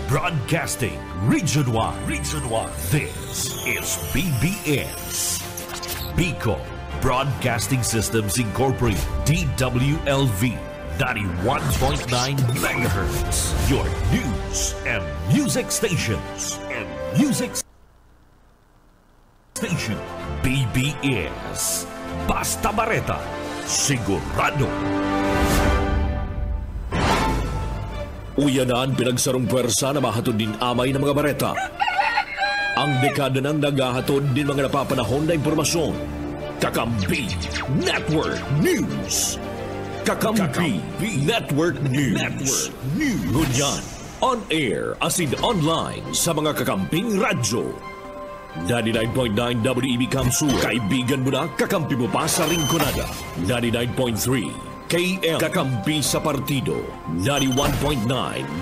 Broadcasting Region 1. Region 1. This is BBS. Bicol Broadcasting Systems Incorporated. DWLV 91.9 megahertz. Your news and music stations. BBS. Basta Bareta. Sigurado. Uyanan pinagsarong pwersa na mahatod din amay ng mga bareta. Ang dekada ng nagahatod din mga napapanahon na impormasyon. Kakampi Network News. Kakampi Network News. Ngunyan, on air as in online sa mga kakamping radyo. 99.9 WEB Kamsur. Kaibigan mo na, kakampi mo pa sa Rinconada. 99.3 KM Kakampi sa Partido. 91.9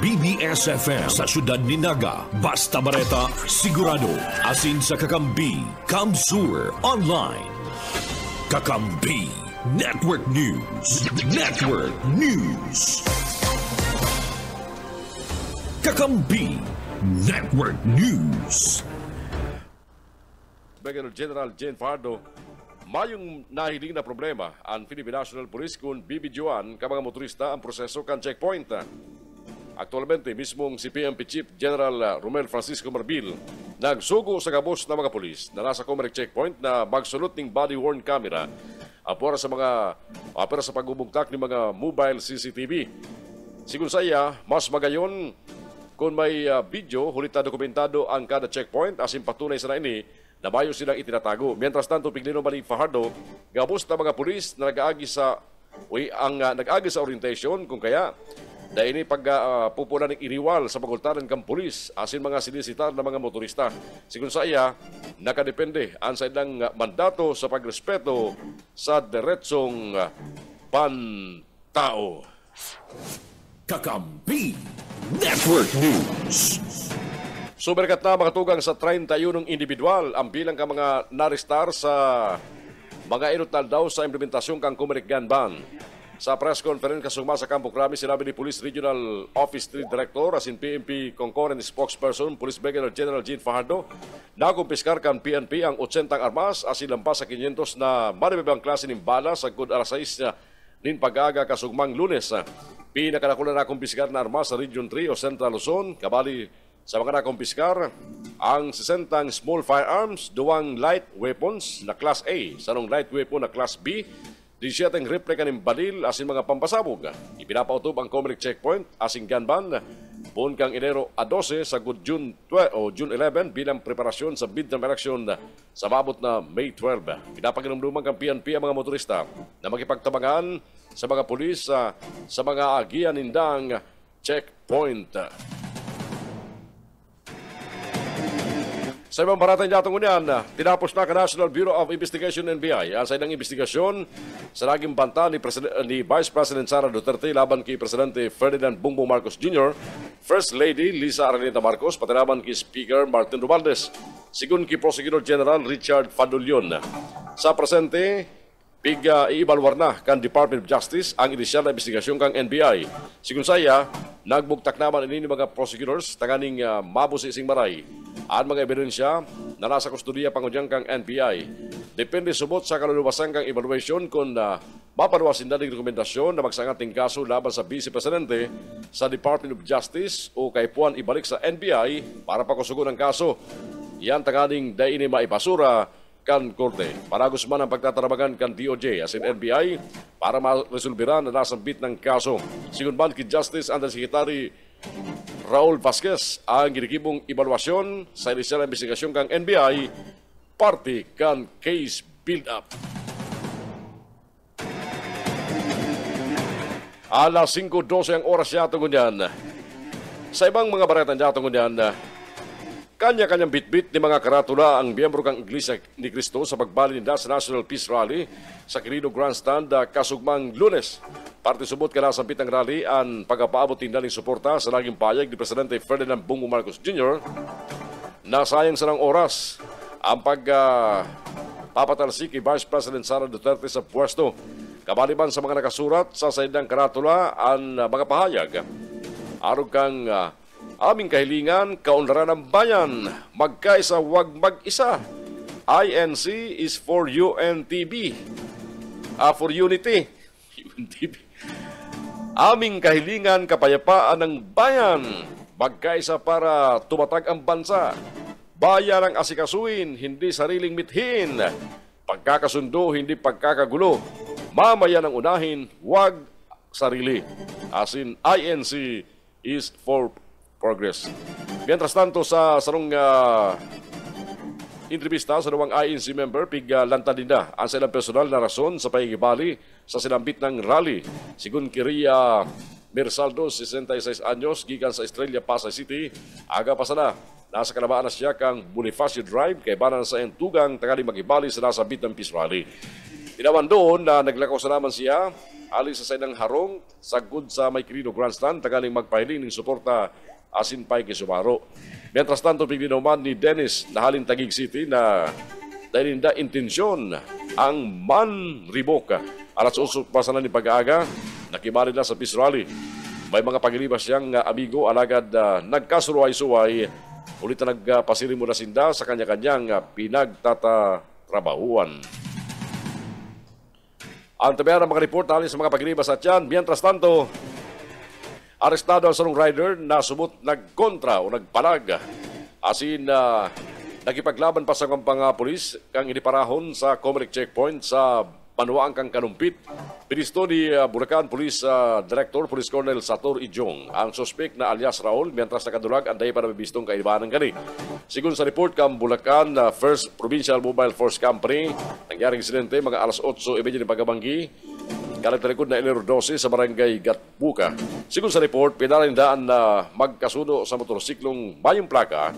BBS FM sa Syudad ni Naga. Basta Bareta, sigurado. Asin sa Kakampi, Kamsur Online. Kakampi Network News. Kakampi Network News. Brigadier General Jane Fajardo, mayong nahiling na problema ang Philippine National Police kung bibidyoan ka mga motorista ang proseso kan checkpoint. Aktualmente, mismong si PNP Chief General Romel Francisco Marbil nagsugo sa gabos ng mga polis na nasa Comelec checkpoint na magsulot ng body-worn camera para sa pagbubugtak ng mga mobile CCTV. Sigun sa iya, mas magayon kung may video, hulita dokumentado ang kada checkpoint asin patunay sa ini na bayo silang itinatago. Mientras tanto, piglino ba ni Fajardo, gabos na mga pulis na nag-aagi sa orientation kung kaya dahil ini pagpupunan ng iriwal sa pagultaran kang pulis asin mga sinisitar na mga motorista. Sigun sa iya, nakadepende ang sa ilang mandato sa pagrespeto sa diretsong pantao. Kakampi Network News. Suberkat na makatugang sa 31 individual ang bilang ka mga naristar sa mga inutal daw sa implementasyon kang Comelec gun ban. Sa press conference kasugma sa Campo Crame, sinabi ni Police Regional Office 3 Director as in PNP Concurrent Spokesperson, Police Brigadier General Jane Fajardo, na kumpiskar kan PNP ang 80 armas as ilampas sa 500 na maribibang klase ng bala sa good alas 6 nin pag-aga kasugmang Lunes. Pinakadakulan na kumpiskar na armas sa Region 3 o Central Luzon, kabali sa mga nakumpiskar, ang 60 small firearms, 2 light weapons na Class A, sarong light weapon na Class B, 17 replika ng balil asin mga pampasabog. Ipinapautob ang Comelec checkpoint asin gun ban buon kang Enero a 12 sa June 11 bilang preparasyon sa midterm election sa mabot na May 12. Pinapaginumduman kang PNP ang mga motorista na makipagtabangan sa mga pulis sa mga agian nindang checkpoint. Sa ibang baratang datong unyan, tinapos na ka National Bureau of Investigation NBI ang sa ilang investigasyon sa naging banta ni Vice President Sara Duterte laban kay Presidente Ferdinand Bongbong Marcos Jr., First Lady Lisa Araneta Marcos, pati laban kay Speaker Martin Romualdez, sigun kay Prosecutor General Richard Fadulion. Sa presente, iibalwar na kan Department of Justice ang inisyal na investigasyon kang NBI. Sigun saya, nagbugtak naman ini mga prosecutors tanganing mabusi sing maray ang mga ebidensya na nasa kustodiya pangudyang kang NBI. Depende subot sa kaluluwasan kang evaluation kung mapaluwasin na ng rekomendasyon na magsangating kaso laban sa Vice Presidente sa Department of Justice o kay Puan ibalik sa NBI para pakusugon ang kaso. Yan tanganing daini maipasura kan korte. Paragos man ang pagtatarabagan kan DOJ as in NBI para ma-resolveran na nasambit ng kaso. Sigun man kay Justice Undersecretary Raul Vasquez ang ginikibong evaluasyon sa inisyal na investigasyon kang NBI parte kan case build-up. Alas 5:12 ang oras yata ngunyan. Sa ibang mga baretan yata ngunyan, kanya-kanyang bitbit ni mga karatula ang miyembro kang Iglesia ni Cristo sa pagbali nila sa National Peace Rally sa Quirino Grandstand kasugmang Lunes. Parte subot ka nasampit ng rally ang pagpapaabot nila ng suporta sa naging payag ni Presidente Ferdinand Bongbong Marcos Jr. Nasayang sa ng oras ang pagpapatalsik kay Vice President Sara Duterte sa pwesto. Kabaliban sa mga nakasurat sa saydang karatula ang mga pahayag. Arog kang Aming kahilingan, kaunlaran ng bayan, magkaisa wag mag-isa. INC is for UNTB. For unity. UNTB. Aming kahilingan, kapayapaan ng bayan, magkaisa para tumatag ang bansa. Bayan ang asikasuin, hindi sariling mithin. Pagkakasundo, hindi pagkakagulo. Mamayan ang unahin, wag sarili. As in, INC is for progress. Mientras tanto, sa sarong entrevista sa nawang INC member, lantadinda ang silang personal na rason sa pagigibali sa sinambit ng rally. Sigun Kiria Mersaldo, 66 anyos, gikan sa Estrella, Pasay City, aga pa sana. Nasa kalabaan na siya kang Bonifacio Drive, kay banan sa tugang tangali magibali sa nasabit ng peace rally. Tinawan doon na naglakaw sa naman siya, alis sa ng harong, sagud sa May Quirino Grandstand, tangaling magpahiling ng suporta asin pa'y kisumaro. Mientras tanto, pigdinoman ni Dennis na halin Taguig City na dahil hindi intensyon ang manribok. Alas usok pa sana ni pag-aaga, nakibali na sa peace rally. May mga pagilibas siyang amigo, alagad nagkasuruay-suway, ulit na nagpasirin mula sinda sa kanya-kanyang pinagtatatrabahuan. Ang tabihan ng mga report alin sa mga pagilibas at yan. Mientras tanto, arestado ang sarong rider na sumut nagkontra o nagpalag. Asin nagipaglaban pa sa kampang pulis kang iniparahon sa Comelec checkpoint sa Manuang kang kanumpit. Pinisto ni Bulacan Police Director, Police Colonel Sator Ijong, ang suspect na alias Raul, mientras nakadulag ang dahi para mabistong kaibahan ng gani. Sigun sa report kang Bulacan First Provincial Mobile Force Company, nangyaring insidente mga alas 8:30 ng pagabanggi, kalagtalikod na Elero 12 sa barangay Gatbuka. Sigun sa report, pinalindaan na magkasuno sa motorsiklong mayong plaka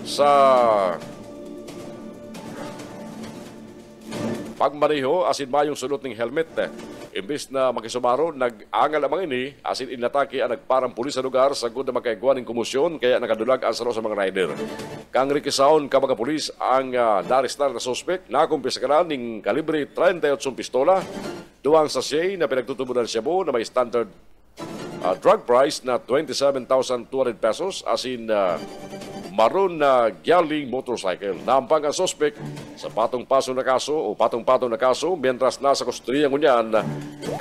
sa pagmaneho asin mayong sulot ng helmet. Imbis na makisumaro, nag-angal amang ini asin inatake ang nagparang pulis sa lugar sagud na magkaigwa ng kumusyon kaya nakadulag ang saro sa mga rider. Kang rikisaon ka mga pulis ang narestar na suspect na kumpiskaran ng kalibre 38 pistola, duwang sachet na pinagtutubunan siya mo na may standard drug price na 27,200 pesos asin maroon na gyaling motorcycle. Nampang ang suspect sa patong-patong na kaso mientras nasa kustodiya ngunyan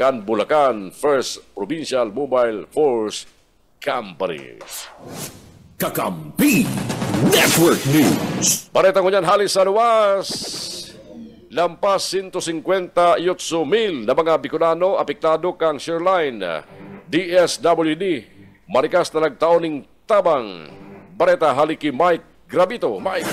kan Bulacan First Provincial Mobile Force Company. Kakampi Network News. Balita ngunyan halis sa luwas. Lampas 158,000 na mga Bicolano apektado kang Shoreline. DSWD marikas na nagtaoning tabang. Bareta haliki Mike Gravito. Mike.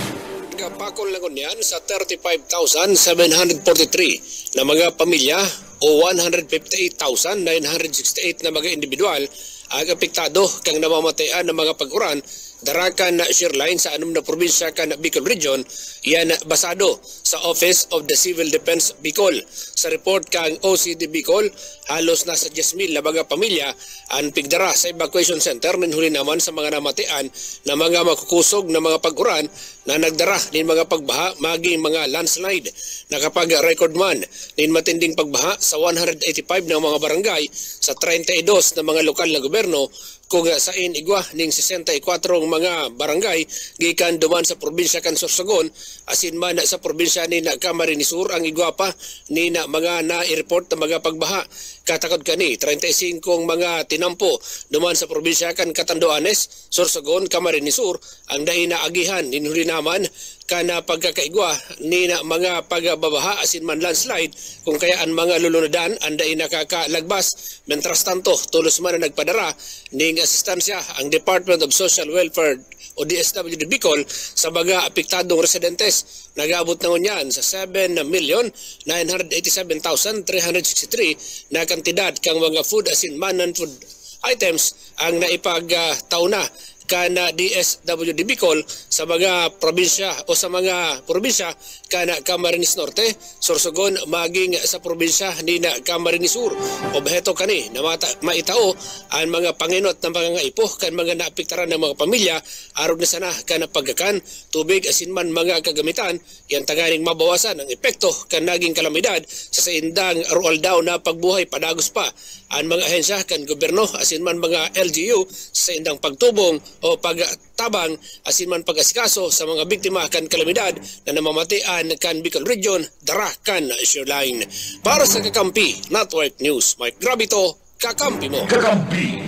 Kapakol lang niyan sa 35,743 na mga pamilya o 158,968 na mga individual ang apektado kang namamatayan ng mga pag-uran darakan na Shoreline sa anum na probinsya kan Bicol Region. Yan basado sa Office of the Civil Defense Bicol. Sa report kang OCD Bicol, halos nasa 10,000 na mga pamilya ang pigdara sa evacuation center nin huli naman sa mga namatian na mga makukusog na mga pag-uran na nagdara nin mga pagbaha maging mga landslide. Nakapag-record man nin matinding pagbaha sa 185 na mga barangay sa 32 na mga lokal na gobyerno kung sa inigwa ning 64 mga barangay gikan duman sa probinsya kan Sorsogon asin man sa probinsya ni na Camarines Sur ang igwa pa ni na mga na-report na mga pagbaha. Katakod kani 35 mga tinampo duman sa probinsya kan Catanduanes, Sorsogon, Camarines Sur ang daina agihan ninhuli naman kana pagkakaigwa ni na mga pagbabaha asin man landslide kung kaya ang mga lulunodan ang daina kakalagbas. Mentras tanto tulos man na nagpadara ning asistansya ang Department of Social Welfare o DSWD Bicol sa mga apektadong residentes. Nag-abot na ngunyan sa 7,987,363 na kantidad kang mga food asin man non-food items ang naipagtaw na kana DSWD Bicol sa mga probinsya o sa mga probinsya kana Camarines Norte, Sorsogon maging sa probinsya ni na Camarines Sur. Obheto kani na maitao ang mga panginot ng mga ipo kan mga naapektaran ng mga pamilya arog na sana kana pagkakan, tubig asin man mga kagamitan yan taganing mabawasan ang epekto kan naging kalamidad sa indang rural daw na pagbuhay padagos pa ang mga ahensya kan gobyerno asin man mga LGU sa indang pagtubong o pagtabang asin man pag-asikaso sa mga biktima kan kalamidad na namamatian kan Bicol Region dara kan shoreline. Para sa Kakampi Network News, Mike Grabito, Kakampi mo. Kakampi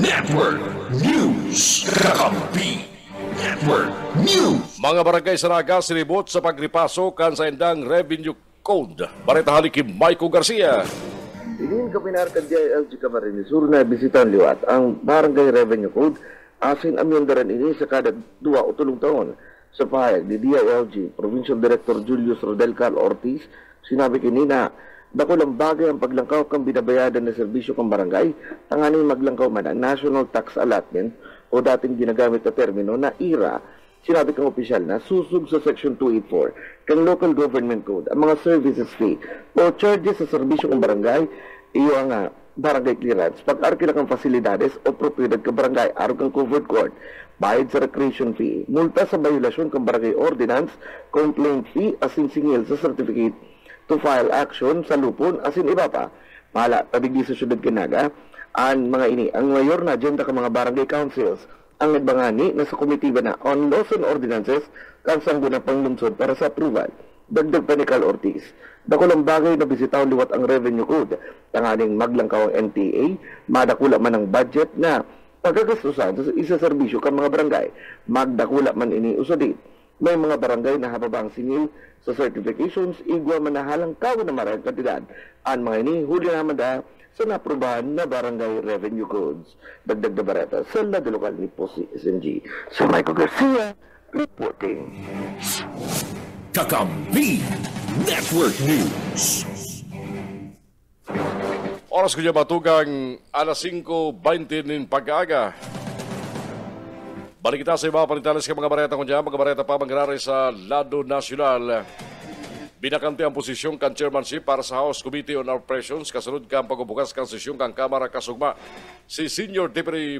Network News. Kakampi Network News. Mga barangay sa Naga sinibot sa pagripaso kan sa indang Revenue Code. Barita halikim Maiko Garcia. Inin kapinarkan di LG Camarines Sur na bisitan liwat ang Barangay Revenue Code asin amyendaran ini sa kada 2 o 3 taon. Sa pahayag ni DILG Provincial Director Julius Rodel Cal Ortiz, sinabi kini na dakulang bagay ang paglangkaw kang binabayadan na serbisyo kang barangay, tanganing maglangkaw man ang National Tax Allotment o dating ginagamit na termino na IRA. Sinabi kang opisyal na susug sa Section 284 kang Local Government Code ang mga services fee o charges sa serbisyo kang barangay iyo ang barangay clearance pag-arkila kang fasilidades o propiedad ka barangay araw kang covered court bayad sa recreation fee multa sa violasyon kang barangay ordinance complaint fee asin singil sa certificate to file action sa lupon asin iba pa mala tabigi sa syudad Kinaga ang mga ini ang mayor na agenda ka mga barangay councils ang nagbangani na sa komitiba na on laws and ordinances kansang guna panglungsod para sa approval. Dagdag pa ni Cal Ortiz, dakulang bagay na bisitaw liwat ang Revenue Code. Tanganing maglangkaw ang NTA, madakula man ang budget na pagkagastusan sa isa serbisyo kang mga barangay. Magdakula man ini usodit. May mga barangay na hababang singil sa certifications, igwa man na halang kawan na marang kantidad. Ang mga ini, huli naman da sa naprubahan na barangay revenue codes. Dagdag na barata sa lado lokal ni Posi SMG. Sa Michael Garcia, reporting. Kakampi Network News. Oras ko niya matugang alas 5:20 ng pag-aga. Balik kita sa iba panitalas ka mga bareta ko dyan. Mga bareta pa mangyari sa lado nasyonal. Binakanti ang posisyon kan chairmanship para sa House Committee on Operations kasunod kang pagbubukas kang sesyon kang Kamara kasugma. Si Senior Deputy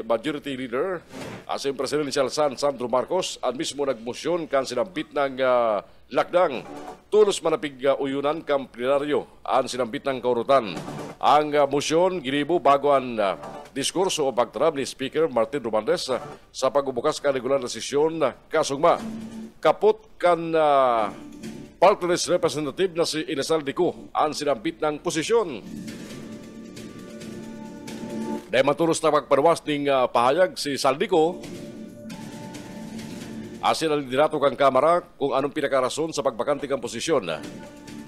Majority Leader, asin Presidential San Sandro Marcos, at mismo nagmosyon kang sinampit ng lakdang. Tulos manapig uyunan kang plenaryo ang sinampit ng kaurutan. Ang mosyon ginibo bago ang diskurso o pagtarab ni Speaker Martin Romualdez sa pagbubukas kang regular na sesyon kasugma. Kapot kan Party List Representative na si Inesal Dico ang sinampit ng posisyon. Dahil matulos na magparwas ng pahayag si Saldico, asin ang liderato kang Kamara kung anong pinakarason sa pagbakanti kang posisyon.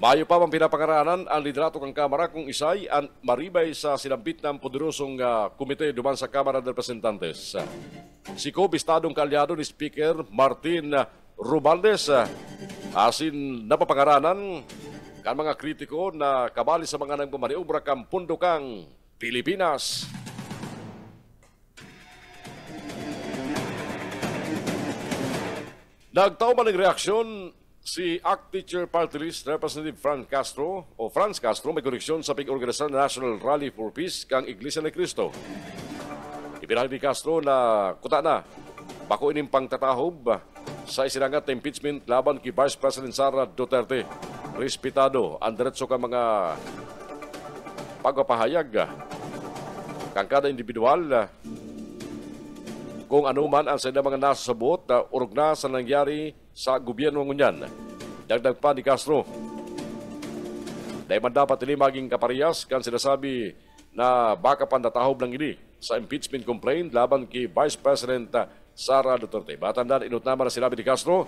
Mayo pa mang pinapangaranan ang liderato kang Kamara kung isay ang maribay sa sinampit ng poderosong komite duman sa Kamara de Representantes. Si ko-bistadong kaalyado ni Speaker Martin Romualdez, asin napapangaranan kan mga kritiko na kabali sa mga nagmamaniobra kang pundokang Pilipinas. Nagtao man ng reaksyon si ACT Teacher Party List Representative Franz Castro may koneksyon sa pag-organizar na National Rally for Peace kang Iglesia ni Cristo. Ibinahid ni Castro na kuta na bako ining pangtatahob sa isinangat na impeachment laban kay Vice President Sara Duterte. Respetado ang diretso ka mga pagpapahayag kang kada individual kung ano man ang sa mga nasasabot na urog na sa nangyari sa gobyerno ngunyan. Dagdag pa ni Castro, dahil man dapat ini maging kaparehas kan sinasabi na baka pandatahob lang ini sa impeachment complaint laban kay Vice President Sara Duterte. Batandaan, inut naman na sinabi ni Castro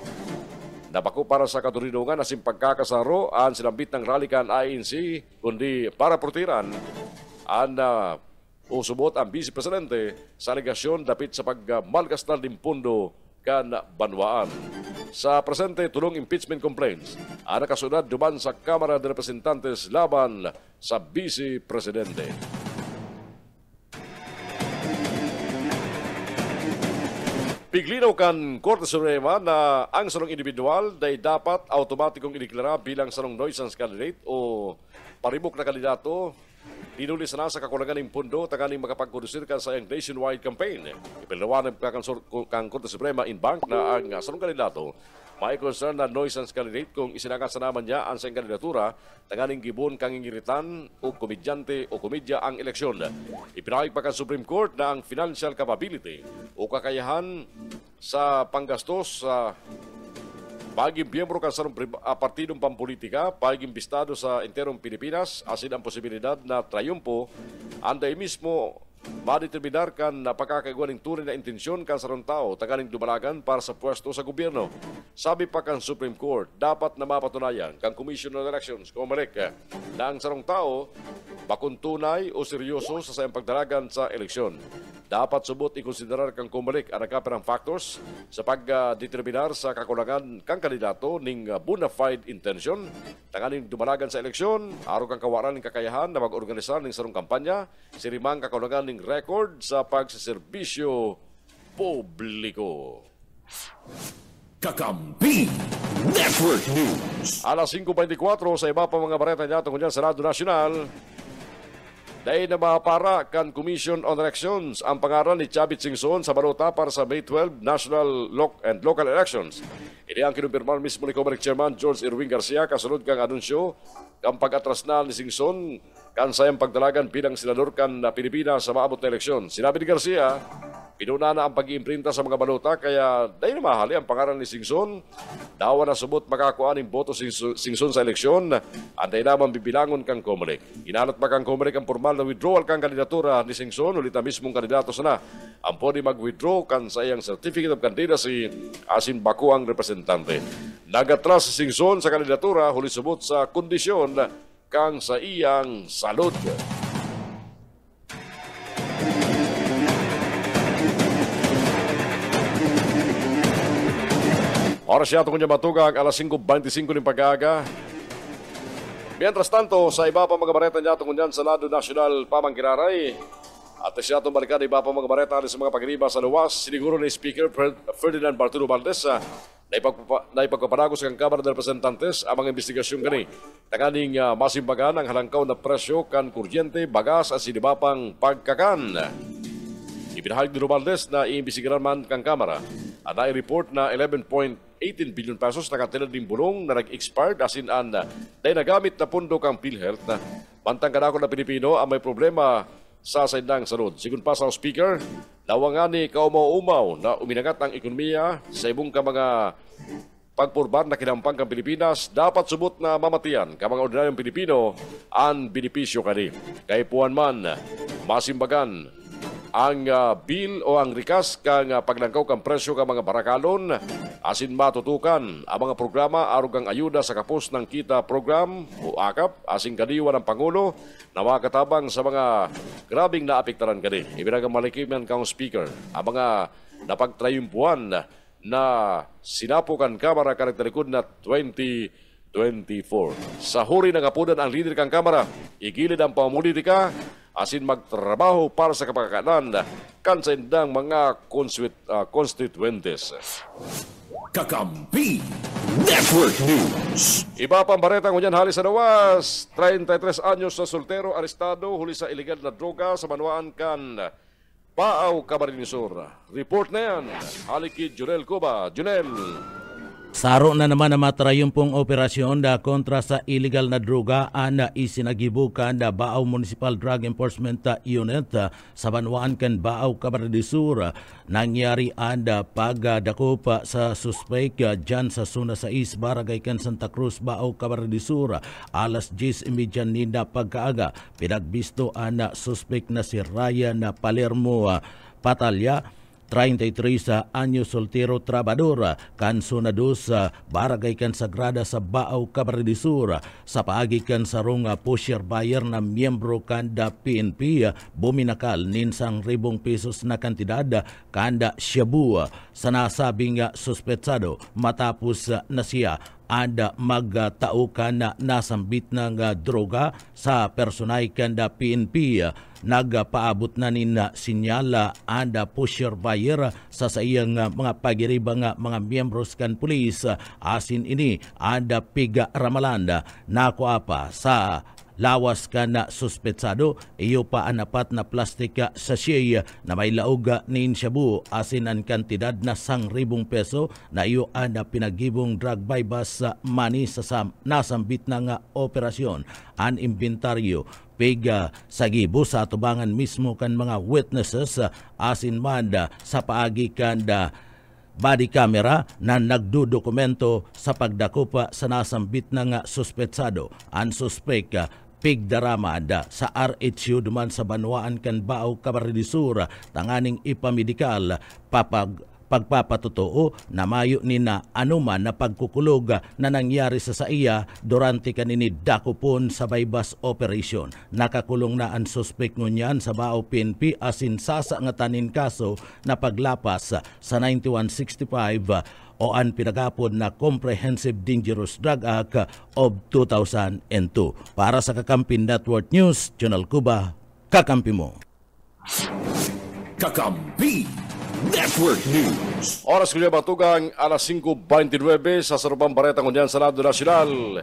na bako para sa katurinungan asin pagkakasaro ang sinambit ng rally kan INC kundi para protiran ang usubot ang Vice Presidente sa alegasyon dapit sa pagmalgastal ng pundo kan banwaan. Sa presente tulong impeachment complaints ang nakasunod duman sa Kamara de Representantes laban sa Vice Presidente. Piglinaw kan Korte Suprema na ang sarong individual day dapat automatikong ideklara bilang sarong nuisance candidate o paribok na kandidato dinulis na sa kakulangan ng pundo taganing makapagkondusir ka sa iyang nationwide campaign. Ipinawanan kang Korte Suprema in bank na ang sarong kandidato may concern na nuisance candidate kung isinakasa naman niya ang siyang kandidatura tanganing gibon kang ingiritan o komedyante o komedya ang eleksyon. Ipinahig pa kan Supreme Court na ang financial capability o kakayahan sa panggastos sa paging miyembro kan sarong partidong pampolitika, paging bistado sa enterong Pilipinas, asin ang posibilidad na trayumpo, anday mismo madeterminar kan na pagkakagawa ng tunay na intensyon kan sarong tao tagaling dumalagan para sa pwesto sa gobyerno. Sabi pa kan Supreme Court, dapat na mapatunayan kan Commission on Elections, COMELEC, na ang sarong tao makuntunay o seryoso sa sayang pagdalagan sa eleksyon. Dapat subot ikonsiderar kang COMELEC ang nagkaperang factors sa pagdeterminar sa kakulangan kang kandidato ning bona fide intention tanganing dumalagan sa eleksyon, aro kang kawaran ng kakayahan na mag-organisar ng sarong kampanya, sirimang kakulangan ng record sa pagsiserbisyo publiko. Kakampi Network News. Alas 5:24 sa iba pa mga bareta niya tungkol dyan sa Radyo Nacional. Dahil na mapara kan Commission on Elections ang pangaran ni Chavit Singson sa balota para sa May 12 National and Local Elections. Ini ang kinumpirmar mismo ni COMELEC Chairman George Irwin Garcia kasunod kang anunsyo kang pag-atras na ni Singson kan sayang pagdalagan bilang senador kan Pilipinas sa maabot na eleksyon. Sinabi ni Garcia, pinuna na ang pag-iimprinta sa mga balota kaya dahil na mahali ang pangalan ni Singson. Dawa na subot makakuha ng boto Singson sa eleksyon. Anday naman bibilangon kang COMELEC. Inanot pa kang COMELEC ang formal na withdrawal kang kandidatura ni Singson. Ulit na mismong kandidato sana. Ang pwede mag-withdraw kan sa iyang Certificate of Candidacy asin bako ang representante. Nagatras si Singson sa kandidatura huli subot sa kondisyon kang sa iyang salud. Oras siya itong matugang alas 5:25 ng pag-aaga. Mientras tanto, sa iba pa mga bareta niya itong sa Lado National Pamangkiraray. At siya itong balikan iba pa mga bareta sa mga pag-iriba sa luwas. Siniguro ni Speaker Ferdinand Bartolo Valdez na ipagpapanagos ng Kamara ng Representantes ang mga investigasyon gani. Tanganing masimbagan ang halangkaw na presyo kan kuryente, bagas at sinibapang pagkakan. Ibinahag ni Valdez na iimbisigaran man kang Kamara. At na-report na 11.18 billion pesos nakatilad ng bulong na nag-expired asin an dahil nagamit na pundo kang PhilHealth na bantang kanako na Pilipino ang may problema sa saindang salud. Sigun pa sa Speaker, lawangan ni kaumaw-umaw na uminagat ang ekonomiya sa ibong ka mga pagpurban na kinampang kang Pilipinas, dapat subot na mamatian ka mga ordinaryong Pilipino ang benepisyo kani. Kay puan man, masimbagan ang bill o ang rikas kang paglangkaw kang presyo ka mga barakalon asin matutukan ang mga programa arugang ayuda sa kapos ng kita program o AKAP asin kadiwa ng Pangulo na makatabang sa mga grabing naapektaran kani. Ibinagang malikiman kang Speaker ang mga napagtrayumpuan na sinapukan Kamara karakterikod na 2024. Sa huri ng apunan ang lider kang Kamara, igilid ang pamulitika asin magtrabaho para sa kapakakanan kan sa indang mga constituentes. Kakampi Network News. Iba pang bareta ngunyan halis sa nawas. 33 anyos na soltero arestado huli sa ilegal na droga sa Manuaan kan Paaw, Camarines Sur. Report na yan. Haliki Junel Cuba. Junel. Saro na naman ang matrayumpong operasyon na kontra sa illegal na droga na isinagibukan na Baaw Municipal Drug Enforcement Unit sa Banwaan kan Baaw, Camarines Sur. Nangyari ang pagdakop sa suspect dyan sa Zona 6, Barangay kan Santa Cruz, Baaw, Camarines Sur. Alas 10:30 nina pagkaaga. Pinagbisto ang suspect na si Ryan Palermo Patalya, 33 anyos soltero trabador kan Zona 2 Barangay kan Sagrada sa Baaw, Camarines Sur. Sa paagi kan sarong pusher buyer na miyembro kan da PNP buminakal ninsang ₱1,000 na kantidad kanda shabu sa nasabing suspetsado matapos na siya ada magtaukan na nasambit ng droga sa personay kanda PNP. Nagpaabot na nina sinyala anda pusher buyer sa iyang mga pagiribang mga miyembros kan pulis. Asin ini ada piga ramalanda nako apa sa lawas ka na suspetsado, iyo pa anapat na plastika sachet na may laog nin shabu asin ang kantidad na 1,000 peso na iyo ana pinagibong drug bypass money sa nasambit na nga operasyon. Ang inventaryo pega sa gibo sa atubangan mismo kan mga witnesses asin man sa paagi kan body camera na nagdudokumento sa pagdakupa sa nasambit na nga suspetsado. Ang suspek pigdarama sa RHU duman sa Banwaan kan Bao Camarines tanganing ipamedikal pagpapatotoo na mayo ni na anuman na pagkukulog na nangyari sa iya durante kanini dakupon sa bypass operation. Nakakulong na ang suspect ngunyan sa Bao PNP asin sasa nga tanin kaso na paglapas sa 9165 o ang pinagapod na Comprehensive Dangerous Drug Act of 2002. Para sa Kakampi Network News, Jonal Cuba, kakampi mo. Kakampi Network News. Oras ko niya batugang alas 5:29 sa sarupang bareta ngunyan sa Lado Nacional.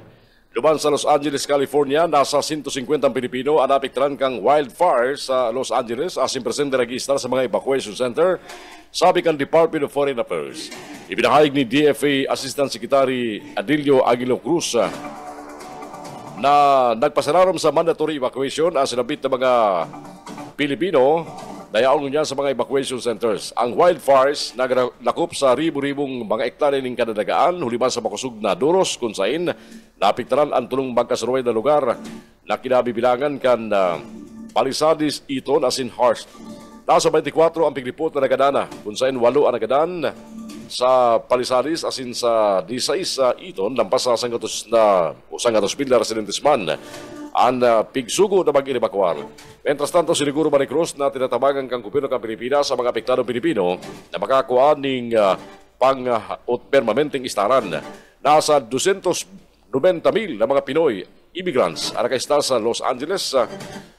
Luban sa Los Angeles, California, nasa 150 Pilipino ang napiktaran kang wildfire sa Los Angeles asin presente registar sa mga evacuation center, sabi kan Department of Foreign Affairs. Ibinahayag ni DFA Assistant Secretary Adilio Aguilo Cruz na nagpasalarom sa mandatory evacuation ang sinabit na mga Pilipino dayaon niya sa mga evacuation centers. Ang wildfires naglakop sa ribu-ribong mga hektare ng kadadagaan huliban sa makusog na duros kung sain napiktaran ang tulong magkasaruay na lugar na kinabibilangan kan Palisades, Eaton, asin Hearst. Nasa 24 ang pigripot na nagadana kung sain 8 ang nagadan sa Palisades asin sa 16 sa Eaton lampas sa 100 na residentes man ang pigsugo na mag-inevakuar. Mientras tanto, siniguro ba ni Cruz na tinatabagan kang gobyerno ng Pilipinas sa mga apektadong Pilipino na makakuha ng permanenteng istaran. Nasa 290,000 na mga Pinoy immigrants ang nakaistar sa Los Angeles,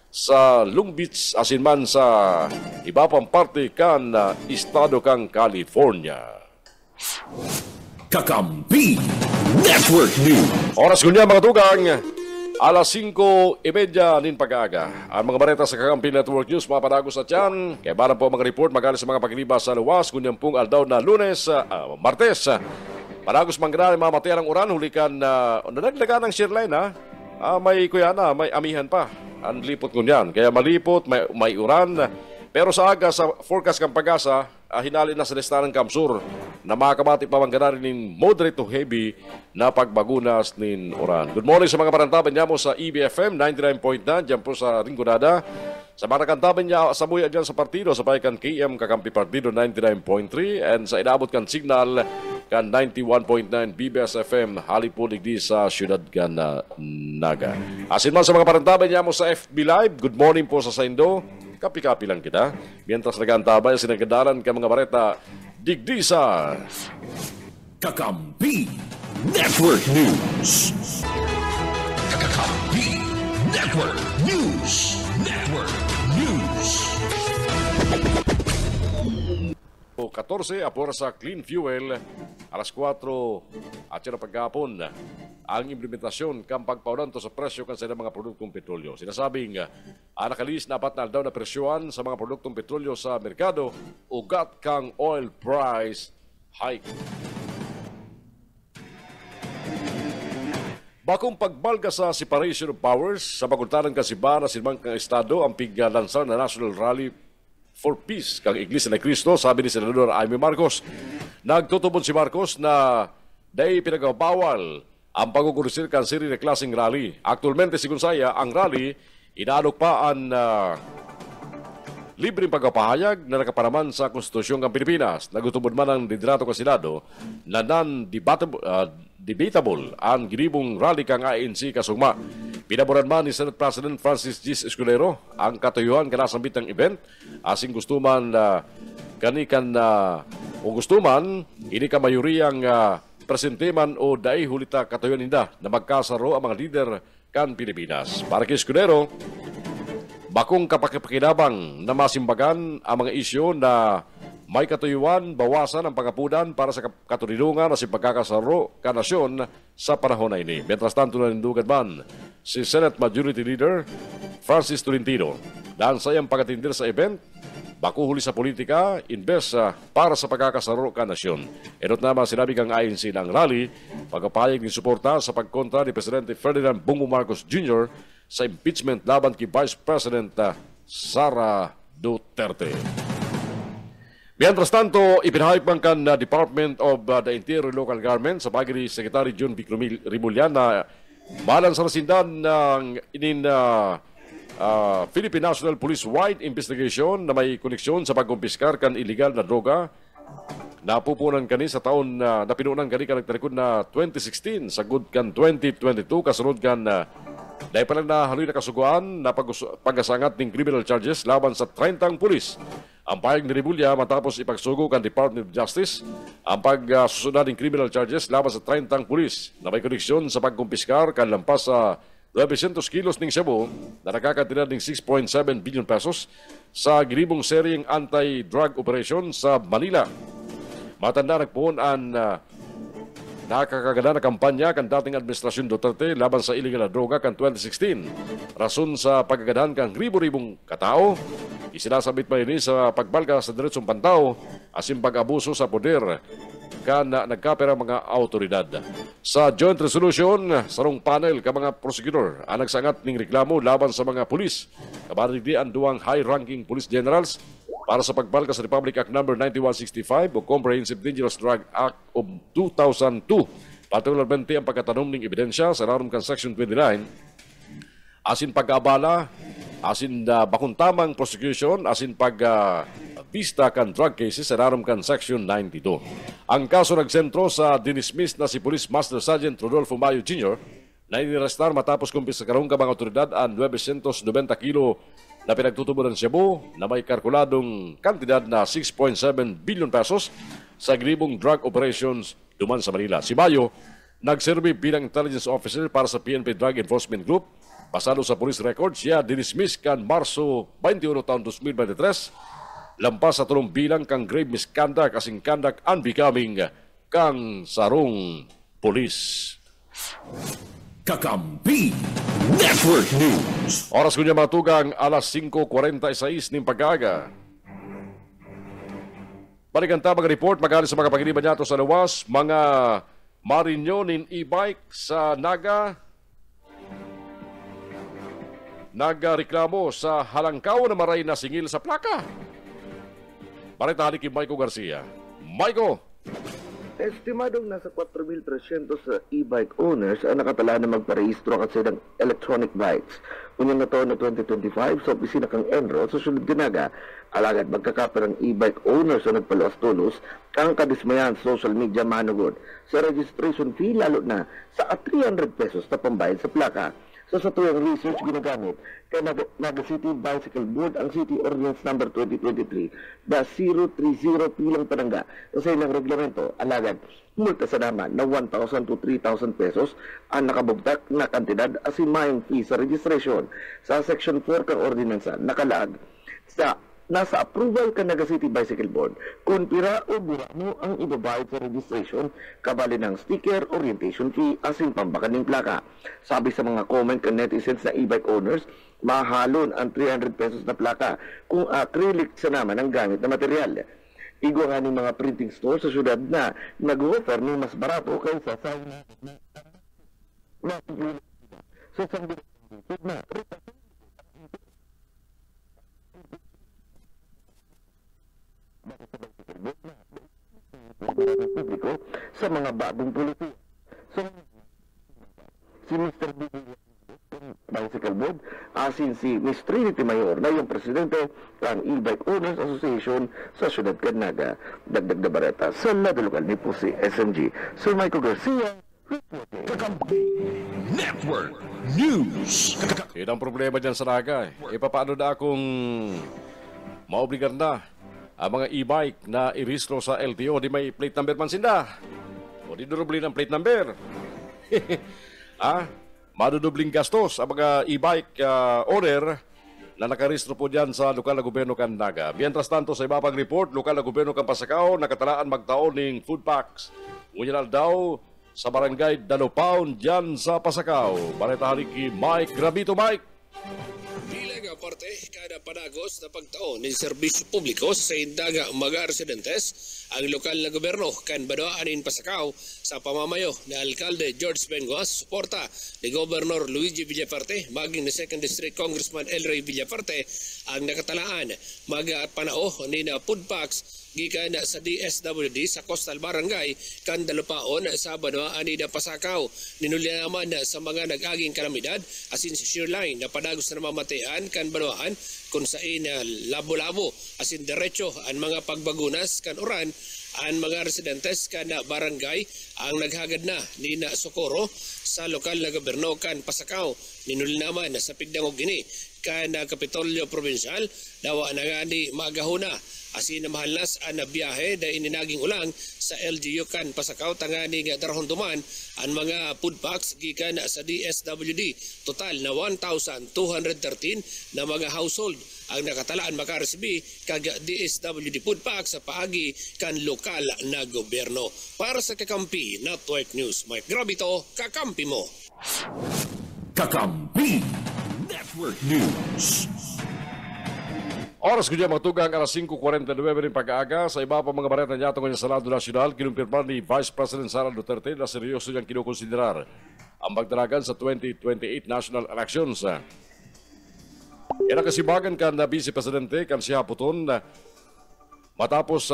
sa Long Beach, asin man sa iba pang parte kan estado kang California. Kakampi Network News. Oras ko niya mga tugang, alas 5:30 nin pag-aga. Ang mga bareta sa Kakampi Network News mapanagos sa tiyan. Kaya barang po mga report magaling sa mga paglibas sa luwas. Kunyang pong aldaw na Lunes, Martes. Panagos mangganari mamatay ang uran. Hulikan na nadagdagan ng shearline ha. May kuyana, may amihan pa. Ang lipot kunyan. Kaya malipot, may uran. Pero sa aga, sa forecast kang pag-asa, hinali na sa listahan ng Kamsur na makakamati pa mangganari nin moderate to heavy na pagbagunas nin uran. Good morning sa mga parantaban niya mo sa EBFM 99.9 dyan po sa Rinconada. Sa mga kantaban niya sa buya dyan sa partido sa paikan KM Kakampi Partido 99.3 and sa inabot kan signal kan 91.9 BBS FM halipulig di sa siyudad kan Naga. Asin man sa mga parantaban niya mo sa FB Live, good morning po sa Saindo. Kapi-kapi lang kita. Mientras nagantabay, sinagadalan ka mga bareta, digdi sa Kakampi Network News. Kakampi Network News. Network News. 14, apura sa clean fuel, alas 4 at sila pagkapon ang implementasyon kang pagpaulanto sa presyo kan sa mga produktong petrolyo. Sinasabing nakalis na 4 na daw na presyoan sa mga produktong petrolyo sa merkado ugat kang oil price hike. Bakong pagbalga sa separation of powers sa pagultanan kasiba na silbang kang estado ang piglansar na National Rally for Peace kang Iglesia ni Cristo, sabi ni Senador Amy Marcos. Nagtutubod si Marcos na dahil pinagabawal ang pagkukulisir kan siri na klaseng rally. Aktualmente, sigun saya, ang rally inaalok pa ang libreng pagpapahayag na nakapanaman sa Konstitusyon ng Pilipinas. Nagtutubod man ang liderato ng Senado na non-debatable ang ginibong rally kang ANC kasugma. Pinaboran man ni Senate President Francis G. Escudero ang katuyuhan kanasambit ng event asing gustuman kanikan o gustuman ini ka mayuriyang presente man o dai hulita katuyon ninda na magkasaro ang mga lider kan Pilipinas. Para kay Escudero, bakong kapakipakinabang na masimbagan ang mga isyo na may katuyuan, bawasan ang pagapudan para sa katulilungan at si pagkakasaro ka nasyon sa panahon na ini. Mientras tanto nanindugan man si Senate Majority Leader Francis Tolentino dahil sa iyang pagatindir sa event, bakuhuli sa politika, imbes para sa pagkakasaro ka nasyon. Enot naman sinabi kang ayon silang rally, pagkapayag ng suporta sa pagkontra ni Presidente Ferdinand Bongbong Marcos Jr. sa impeachment laban kay Vice President Sara Duterte. Mientras tanto, ipinahayag kan Department of the Interior Local Government sa pagi ni Secretary John Vic Rimulyan na malang sa rasindan ng Philippine National Police-wide investigation na may koneksyon sa pagkumpiskar kan illegal na droga. Napupunan kani sa taon na pinunan kani kan nagtalikod na 2016 sa good kan 2022 kasunod kan dahil pa lang na haloy na kasuguan na pagasangat ng criminal charges laban sa 30 pulis. Ang pahayag ni Rimulya matapos ipagsugo kan Department of Justice ang pagsusunod ng criminal charges laban sa 30 pulis na may koneksyon sa pagkumpiskar kan lampas sa 900 kilos ng Cebu na nakakatira ng 6.7 billion pesos sa ginibong seryeng anti-drug operation sa Manila. Matanda nagpuon ang nakakaganda na kampanya kan dating administrasyon Duterte laban sa illegal na droga kan 2016. Rason sa pagkagadahan kang ribo-ribong katao, isinasabit pa rin sa pagbalga sa diretsong pantaw asin pag-abuso sa poder kan nagkapera mga autoridad. Sa joint resolution, sarong panel ka mga prosecutor ang nagsangat ng reklamo laban sa mga pulis. Kabaligdi ang duwang high-ranking police generals para sa pagbalga sa Republic Act No. 9165 o Comprehensive Dangerous Drug Act of 2002. Particularmente ang pagkatanom ng ebidensya sa naroon kan Section 29 asin pag-abala, asin bakuntamang prosecution, asin pag-vista kan drug cases sa naroon kan Section 92. Ang kaso nagsentro sa dinismiss na si Police Master Sergeant Rodolfo Mayo Jr. na inirestar matapos kumpisakarong ka mga otoridad ang 990 kilo na pinagtutubo ng Cebu na may kalkuladong kantidad na 6.7 billion pesos sa gribong drug operations duman sa Manila. Si Mayo nagserve bilang intelligence officer para sa PNP Drug Enforcement Group. Pasado sa police record, siya dinismiss kan Marso 21 taon 2023 lampas sa tulong bilang kang grave misconduct asing conduct unbecoming kang sarong police. Kakampi Network News. Oras ko niya mga tugang, alas 5:46 ng pag-aga. Balikanta mga report, magaling sa mga paginiban niya sa lawas, mga marinyo nin e-bike sa Naga. Nagreklamo sa halangkaw na maray na singil sa plaka. Paritali kay Maiko Garcia. Maiko! Estimadong nasa 4,300 e-bike owners ang nakatala na magparehistro kasi ng electronic bikes. Kunyang na taon na 2025 sa opisina kang Enro sa Sulod Dinaga, alagad magkakapit ng e-bike owners na nagpaluwas-tulos ang kadismayan social media manugod sa registration fee lalo na sa 300 pesos na pambayad sa plaka. Sa tuyang research ginagamit kay Naga City Bicycle Board ang City Ordinance Number 2023 na 030 pilang panangga sa ilang reglamento alagad multa sa naman na 1,000 to 3,000 pesos ang nakabugtak na kantidad asin mayong fee sa registration sa Section 4 kang ordinansa nakalag sa nasa approval ka Naga City Bicycle Board kung pira o burano ang ibabayad sa registration kabali ng sticker, orientation fee asin pambakan ng plaka. Sabi sa mga comment ka netizens na e-bike owners, mahalon ang 300 pesos na plaka kung acrylic sa naman ang gamit na material. Igwa nga ng mga printing store sa syudad na nag-offer ng mas barato kaysa sa publiko sa mga bagong polisiya. So, si Mr. Bicycle Board, asin si Ms. Trinity Mayor na yung presidente ng E-Bike Owners Association sa Syudad Canaga. Dagdag na bareta sa lado lokal ni po si SMG. Sir Michael Garcia, Kakampi Network News. Yan ang problema dyan sa Naga. Paano na akong maobligar na ang mga e-bike na irehistro sa LTO di may plate number man sinda. O didurubli ng plate number. Madudubling gastos ang mga e-bike owner na nakarehistro po dyan sa lokal na gobyerno kan Naga. Mientras tanto, sa iba pang report, lokal na gobyerno kan Pasakaw, nakatalaan magtaon ng food packs. Ngunyan daw sa barangay Dalupaon dyan sa Pasakaw. Balita haliki Mike Grabito. Mike! Bilang aparte, kada panagos na pagtaon ng serbisyo publiko sa indaga mga residentes, ang lokal na gobyerno kan Badoanin Pasakaw sa pamamayo ni Alkalde George Benguas, suporta ni Governor Luigi Villafarte, maging ni 2nd District Congressman Elray Villafarte, ang nakatalaan panao ni na food packs gikan sa DSWD sa Coastal Barangay kan Dalupaon sa Badoanin na Pasakaw. Ninulya naman sa mga nag-aging kalamidad asin si Shearline na padagos na namamatayan kan Badoan kung saan labo-labo asin derecho ang mga pagbagunas kan uran ang mga residentes kan barangay ang naghagad na ni na Socorro sa lokal na gobyerno kan Pasakaw. Ninulya naman sa pigdangog gini kan Kapitolyo Provincial dawa na nga ni magahuna asin na mahalnas ang biyahe dahil ininaging ulang sa LGU kan Pasakaw tangani nga darahon duman ang mga food packs gikan sa DSWD. Total na 1,213 na mga household ang nakatalaan makaresibi kag DSWD food packs sa paagi kan lokal na gobyerno. Para sa Kakampi Network News, Mike Grabito, Kakampi mo. Kakampi Network News. Oras ko dyan magtugang alas 5:49 rin pag-aaga. Sa iba pa mga bareta niya tungkol sa Senado Nacional, kinumpirma ni Vice President Sara Duterte na seryoso niyang kinukonsiderar ang magdaragan sa 2028 national elections. Yan ang kasibagan kan na Vice Presidente kan siya puton matapos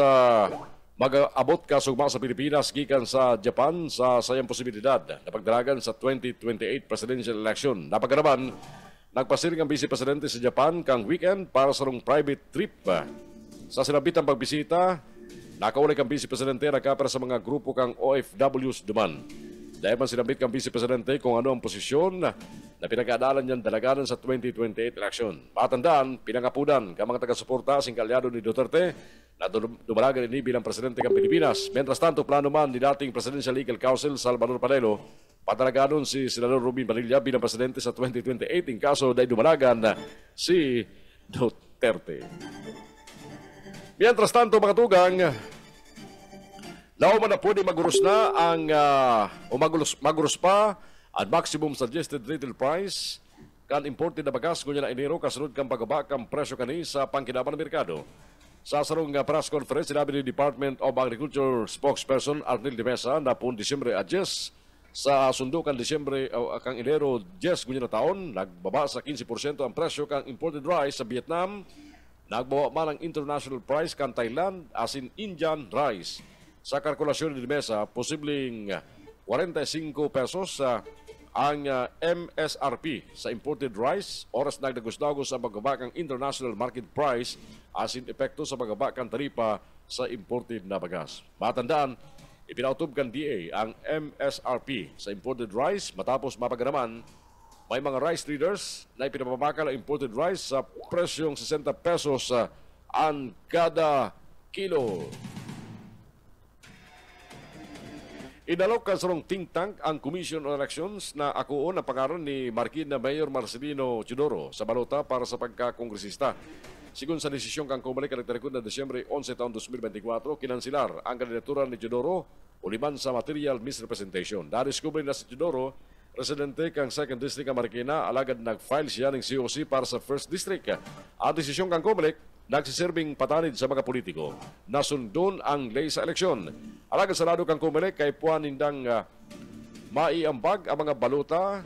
mag-abot kasugma sa Pilipinas gikan sa Japan sa sayang posibilidad na pagdaragan sa 2028 presidential election. Napagkaraman, nagpasiring ang Vice Presidente sa Japan kang weekend para sa private trip. Sa sinabitang pagbisita, nakaulik ang Vice Presidente nagkapera sa mga grupo kang OFWs duman. Dahil man sinabit kang Vice Presidente kung ano ang posisyon na pinag-aadalan niyan dalaganan sa 2028 election. Matandaan, pinangapunan ka mga taga-suporta sing kalyado ni Duterte na dumalagan ini bilang Presidente ng Pilipinas. Mientras tanto, plano man ni dating Presidential Legal Counsel Salvador Panelo patalaganon si Senador Robin Padilla bilang Presidente sa 2028 in kaso dahil dumalagan si Duterte. Mientras tanto, mga tugang, law man na pwede maguros na ang maguros pa ang maximum suggested retail price kan imported na bagas ngunya na Enero kasunod kang pagbaba kang presyo kani sa pangkinaban ng merkado. Sa sarong press conference, sinabi ni Department of Agriculture spokesperson Arnel de Mesa na po Disyembre adjust sa sundo kan Disyembre kang Enero 10 ngunya na taon, nagbaba sa 15% ang presyo kang imported rice sa Vietnam, nagbawa man ang international price kan Thailand asin Indian rice. Sa kalkulasyon ni Mesa, posibleng 45 pesos ang MSRP sa imported rice oras nagdagos-dagos sa pagbaba ng international market price asin epekto sa pagbaba ng taripa sa imported na bagas. Matandaan, ipinautob kan DA ang MSRP sa imported rice matapos mapaganaman may mga rice traders na ipinapabakal ang imported rice sa presyong 60 pesos ang kada kilo. Inalok ka sa think tank ang Commission on Elections na akuon ang pangaron ni Marquis na Mayor Marcelino Chidoro sa balota para sa pagkakongresista. Sigun sa desisyon kang kumalik ang nagtarikod na Disyembre 11 taon 2024, kinansilar ang kandidatura ni Chidoro uliman sa material misrepresentation. Nadiskubre na si Chidoro, residente kang 2nd District ng Marikina, alagad nag-file siya ng COC para sa 1st District. Ang desisyon kang kumalik, nagsisirbing patanid sa mga politiko na sundon ang lay sa eleksyon. Alagad sa lado kang kumilik kay puan nindang maiambag ang mga baluta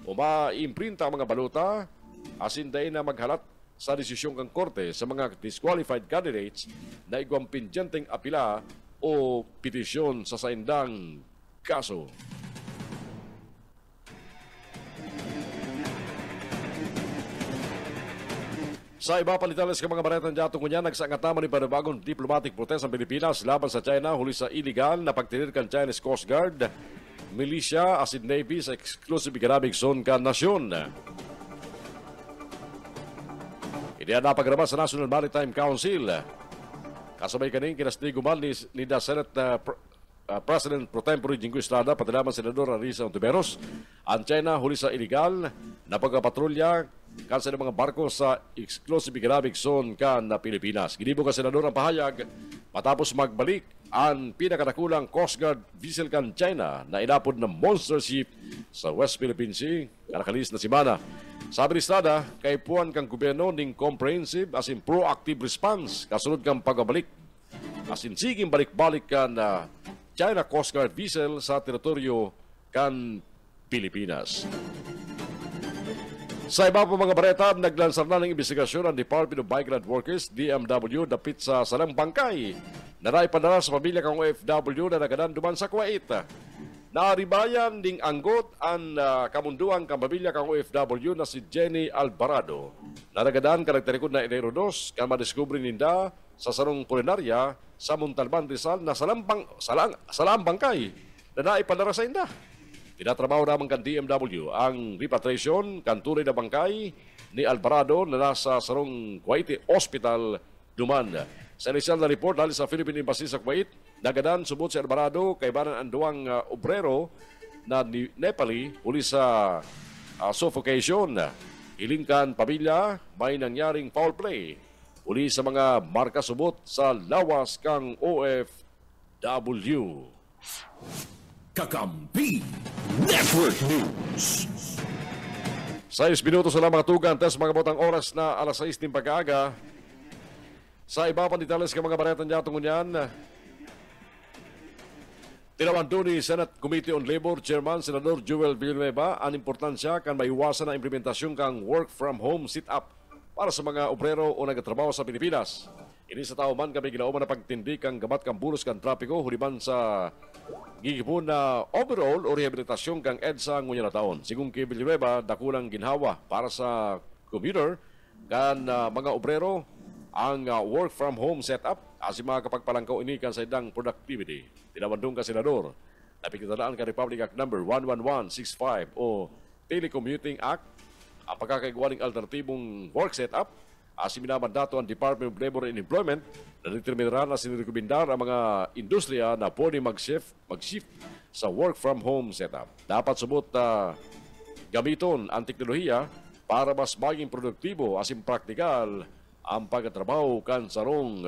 o maimprinta ang mga baluta asin dahin na maghalat sa desisyon kang korte sa mga disqualified candidates na igwang pindyenteng apila o petisyon sa saindang kaso. Sa iba palitales ka mga baretang dyato ko niya, nagsangataman ni panibagong diplomatic protest ang Pilipinas laban sa China huli sa illegal na pagtirir kan Chinese Coast Guard, militia, asid Navy sa exclusive economic zone ka nasyon. Iniyan napagrama sa National Maritime Council. Kasabay kaning kinastiguman ni the Senate President Pro Tempore Jingo Estrada, pati naman Senador Arisa Ontiveros, ang China huli sa illegal na pagpapatrolya kan sa mga barko sa exclusive economic zone kan na Pilipinas. Ginibo ka Senador ang pahayag matapos magbalik ang pinakadakulang Coast Guard vessel kan China na inapod ng monster ship sa West Philippine Sea karakalis na simana. Sabi ni Estrada, kay puan kang gobyerno ning comprehensive as in proactive response kasunod kang pagbabalik as in siging balik-balik kan China Coast Guard vessel sa teritoryo kan Pilipinas. Sa iba pa mga bareta, naglansar na ng investigasyon ang Department of Migrant Workers, DMW, dapit sa salang bangkay na naipadala sa pamilya kang OFW na nagadan duman sa Kuwait. Naaribayan ding anggot ang kamunduang kang pamilya kang OFW na si Jenny Alvarado. Nagadan karagtarikod na Enero 2, kang madiskubre ninda sa sarong kulinarya sa Montalban Rizal na salang bangkay na naipadala sa inda. Tinatrabaho naman kan DMW ang repatriation kan tunay na bangkay ni Alvarado na nasa sarong Kuwaiti Hospital duman. Sa inisyal na report dahil sa Philippine Embassy sa Kuwait, nagadan subot si Alvarado kay banan ang duwang obrero na Nepali uli sa suffocation. Ilingkan pamilya, may nangyaring foul play uli sa mga marka subot sa lawas kang OFW. Kakampi Network News. 6 minutos na lang mga tugan, test mga botang oras na alas 6 ng pag-aaga. Sa iba pang detalles ka mga baretan niya tungo niyan, tinawan doon ni Senate Committee on Labor Chairman Senador Joel Villanueva ang importansya kan maiwasan na implementasyon kang work from home sit-up para sa mga obrero o nagatrabaho sa Pilipinas. Ini sa tao man kami ginauman na pagtindi kang gamat kang bulos kang trapiko huliban sa gigipon na overall o rehabilitasyon kang EDSA ngunya na taon. Sigong kay Villanueva, dakulang ginhawa para sa commuter kan mga obrero ang work from home setup as mga kapagpalangkaw ini kan sa idang productivity. Tinawandong ka Senador, napikitalaan ka Republic Act No. 11165 o Telecommuting Act, ang pagkakaigwaning alternatibong work setup. Minamandato ang Department of Labor and Employment na determinarán na sinirekomendar ang mga industriya na pwede mag-shift sa work from home setup. Dapat subot gamiton ang teknolohiya para mas maging produktibo as in praktikal ang pagkatrabaho kan sarong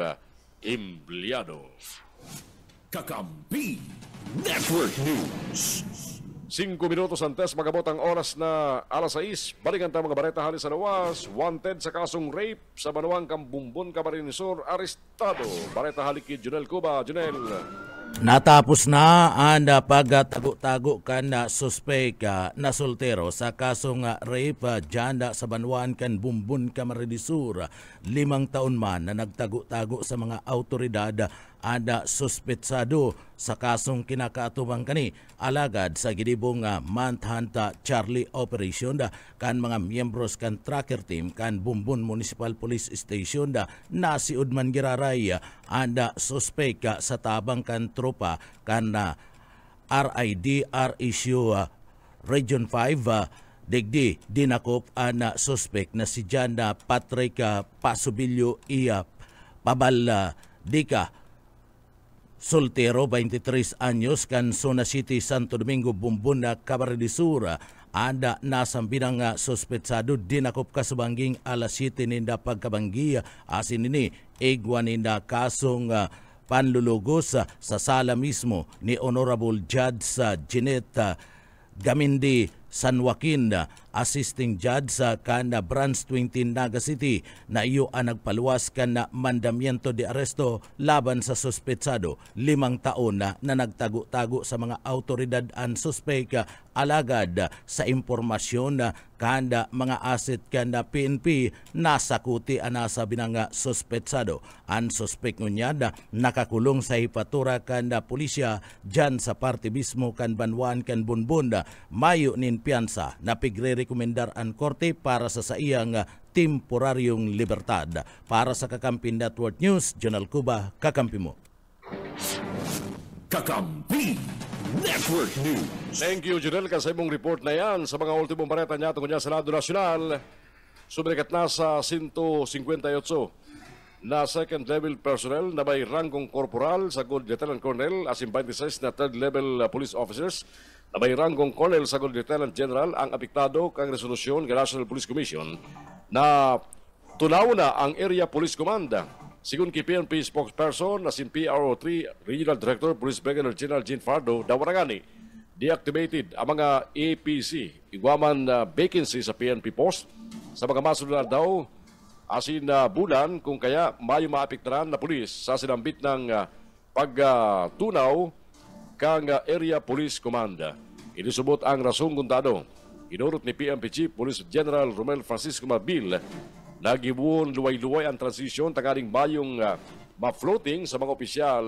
empleyado. Kakampi Network News. 5 minutos antes magabot ang oras na alas 6. Balikan tayo mga bareta halis sa lawas. Wanted sa kasong rape sa Banuang Kambumbon, Camarines Sur, arestado. Bareta halik kay Junel Cuba. Junel. Natapos na ang pagtago-tago kan suspect na soltero sa kasong rape dyan sa Banuan kan Bumbon, Camarines Sur. 5 taon man na nagtago-tago sa mga autoridad ada suspetsado sa kasong kinakaatubang kani alagad sa gidibong manhunt Charlie operation kan mga miyembros kan tracker team kan Bumbon Municipal Police Station na si Udman Giraray ada suspect sa tabang kan tropa kan RIDR issue Region 5 digdi dinakop ang suspect na si Janda Patrick Pasubilyo Pabal Dika soltero, 23 anyos, kan Zona City, Santo Domingo, Bumbon, Camarines Sur. Ada nasang binang suspetsado dinakop kasubanging alas 7 ninda pagkabanggi asin ini igwa ninda kasong panlulugos sa sala mismo ni Honorable Judge Jeanette Gamindi San Joaquin, assisting judge sa kana Branch 20 Naga City na iyo ang nagpaluwas kana mandamiento de aresto laban sa suspetsado 5 taon na nagtago-tago sa mga autoridad ang suspect alagad sa impormasyon kanda mga asset kanda PNP nasakuti anasa binanga suspetsado. Ang suspect ngunyad nakakulong sa hipatura kanda pulisya dyan sa parte mismo kan Banwan kan Bunbun. Mayo nin piyansa na pigre-rekomendar ang korte para sa iyang temporaryong libertad. Para sa Kakampi Network News, Jonal Cuba, kakampi mo. Kakampi Network News. Thank you, Junel, sa imong report na yan sa mga ultimong bareta niya tungkol niya sa Lado Nasyonal. Sumikat na sa 158 na second-level personnel na may ranggong korporal sa good lieutenant colonel asin 26 na third-level police officers na may ranggong colonel sa good lieutenant general ang apektado kang resolusyon ng National Police Commission na tunaw na ang Area Police Command. Sigun kay PNP spokesperson na sin PRO3 Regional Director Police Brigadier General Jean Fardo, dawarangani deactivated ang mga APC, igwaman vacancy sa PNP post sa mga masunod daw asin bulan kung kaya mayo maapektaran na pulis sa sinambit ng pagtunaw kang Area Police Command. Inisubot ang rasong kuntado. Inurot ni PNP Chief Police General Romel Francisco Mabil na gibuon luway-luway ang transisyon tangaling mayong ma-floating sa mga opisyal